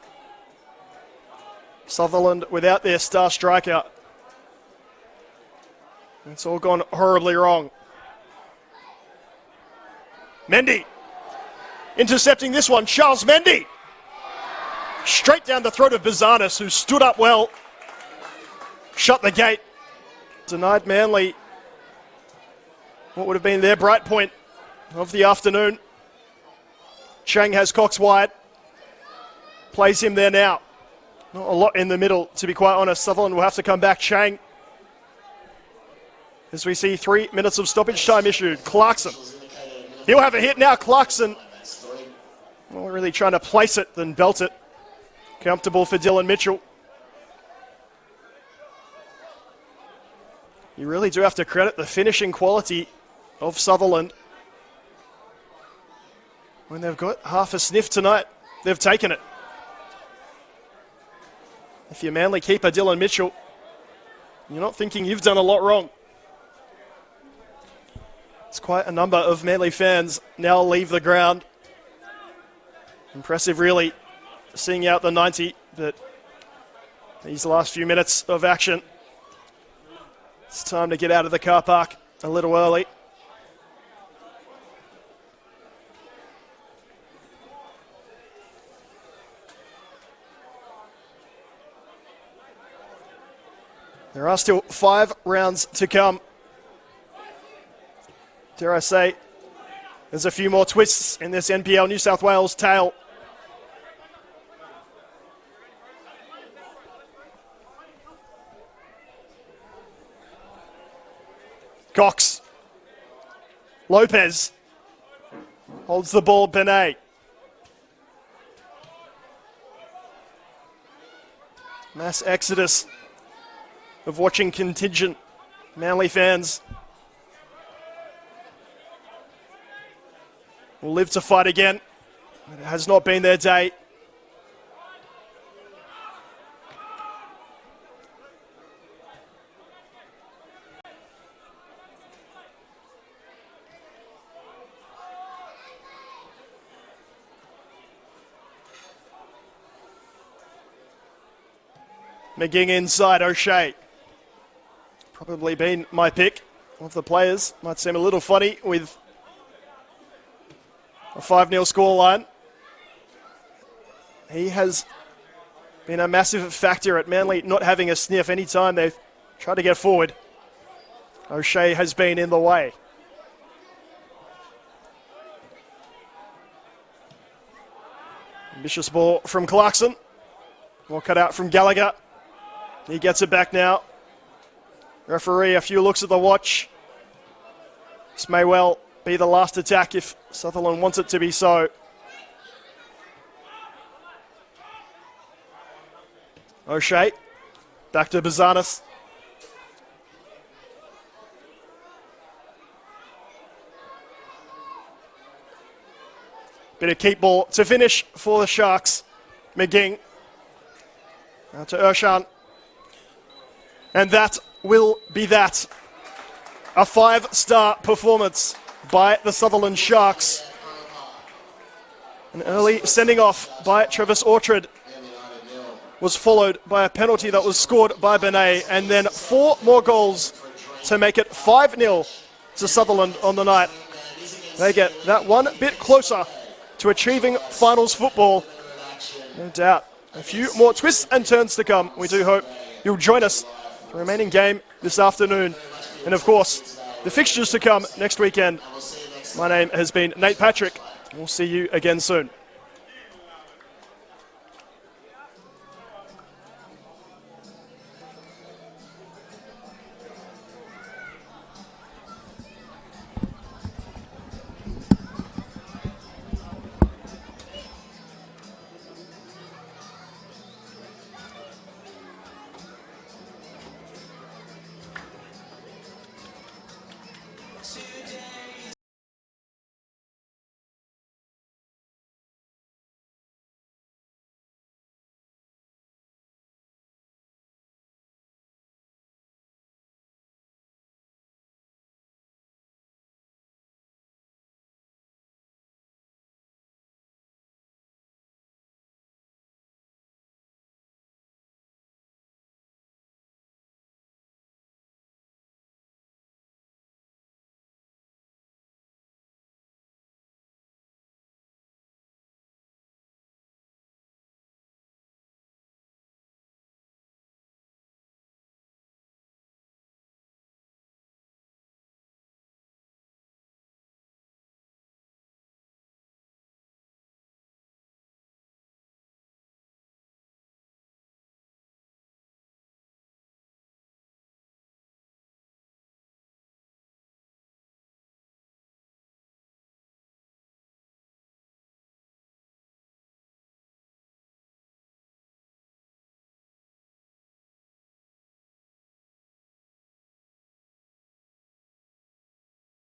Sutherland without their star striker. It's all gone horribly wrong. Mendy. Intercepting this one, Charles Mendy. Straight down the throat of Buzanis, who stood up well. Shut the gate. Denied Manly what would have been their bright point of the afternoon. Chang has Cox wide. Plays him there now. Not a lot in the middle, to be quite honest. Sutherland will have to come back. Chang. As we see 3 minutes of stoppage time issued. Clarkson. He'll have a hit now. Clarkson. More really trying to place it than belt it. Comfortable for Dylan Mitchell. You really do have to credit the finishing quality of Sutherland. When they've got half a sniff tonight, they've taken it. If you're Manly keeper Dylan Mitchell, you're not thinking you've done a lot wrong. It's quite a number of Manly fans now leave the ground. Impressive, really, seeing out the 90, but these last few minutes of action, it's time to get out of the car park a little early. There are still 5 rounds to come. Dare I say, there's a few more twists in this NPL New South Wales tale. Cox. Lopez holds the ball. Benet. Mass exodus of watching contingent Manly fans will live to fight again. It has not been their day. McGing inside, O'Shea. Probably been my pick of the players. Might seem a little funny with a 5-0 scoreline. He has been a massive factor at Manly not having a sniff any time they've tried to get forward. O'Shea has been in the way. Ambitious ball from Clarkson. More cut out from Gallagher. He gets it back now. Referee, a few looks at the watch. This may well be the last attack if Sutherland wants it to be so. O'Shea, back to Bazanis. Bit of keep ball to finish for the Sharks. McGing. Now to Urshan. And that will be that. A 5-star performance by the Sutherland Sharks. An early sending off by Travis Orchard was followed by a penalty that was scored by Benet, and then 4 more goals to make it 5-0 to Sutherland on the night. They get that one bit closer to achieving finals football. No doubt. A few more twists and turns to come. We do hope you'll join us for the remaining game this afternoon. And of course, the fixtures to come next weekend. My name has been Nate Patrick. We'll see you again soon.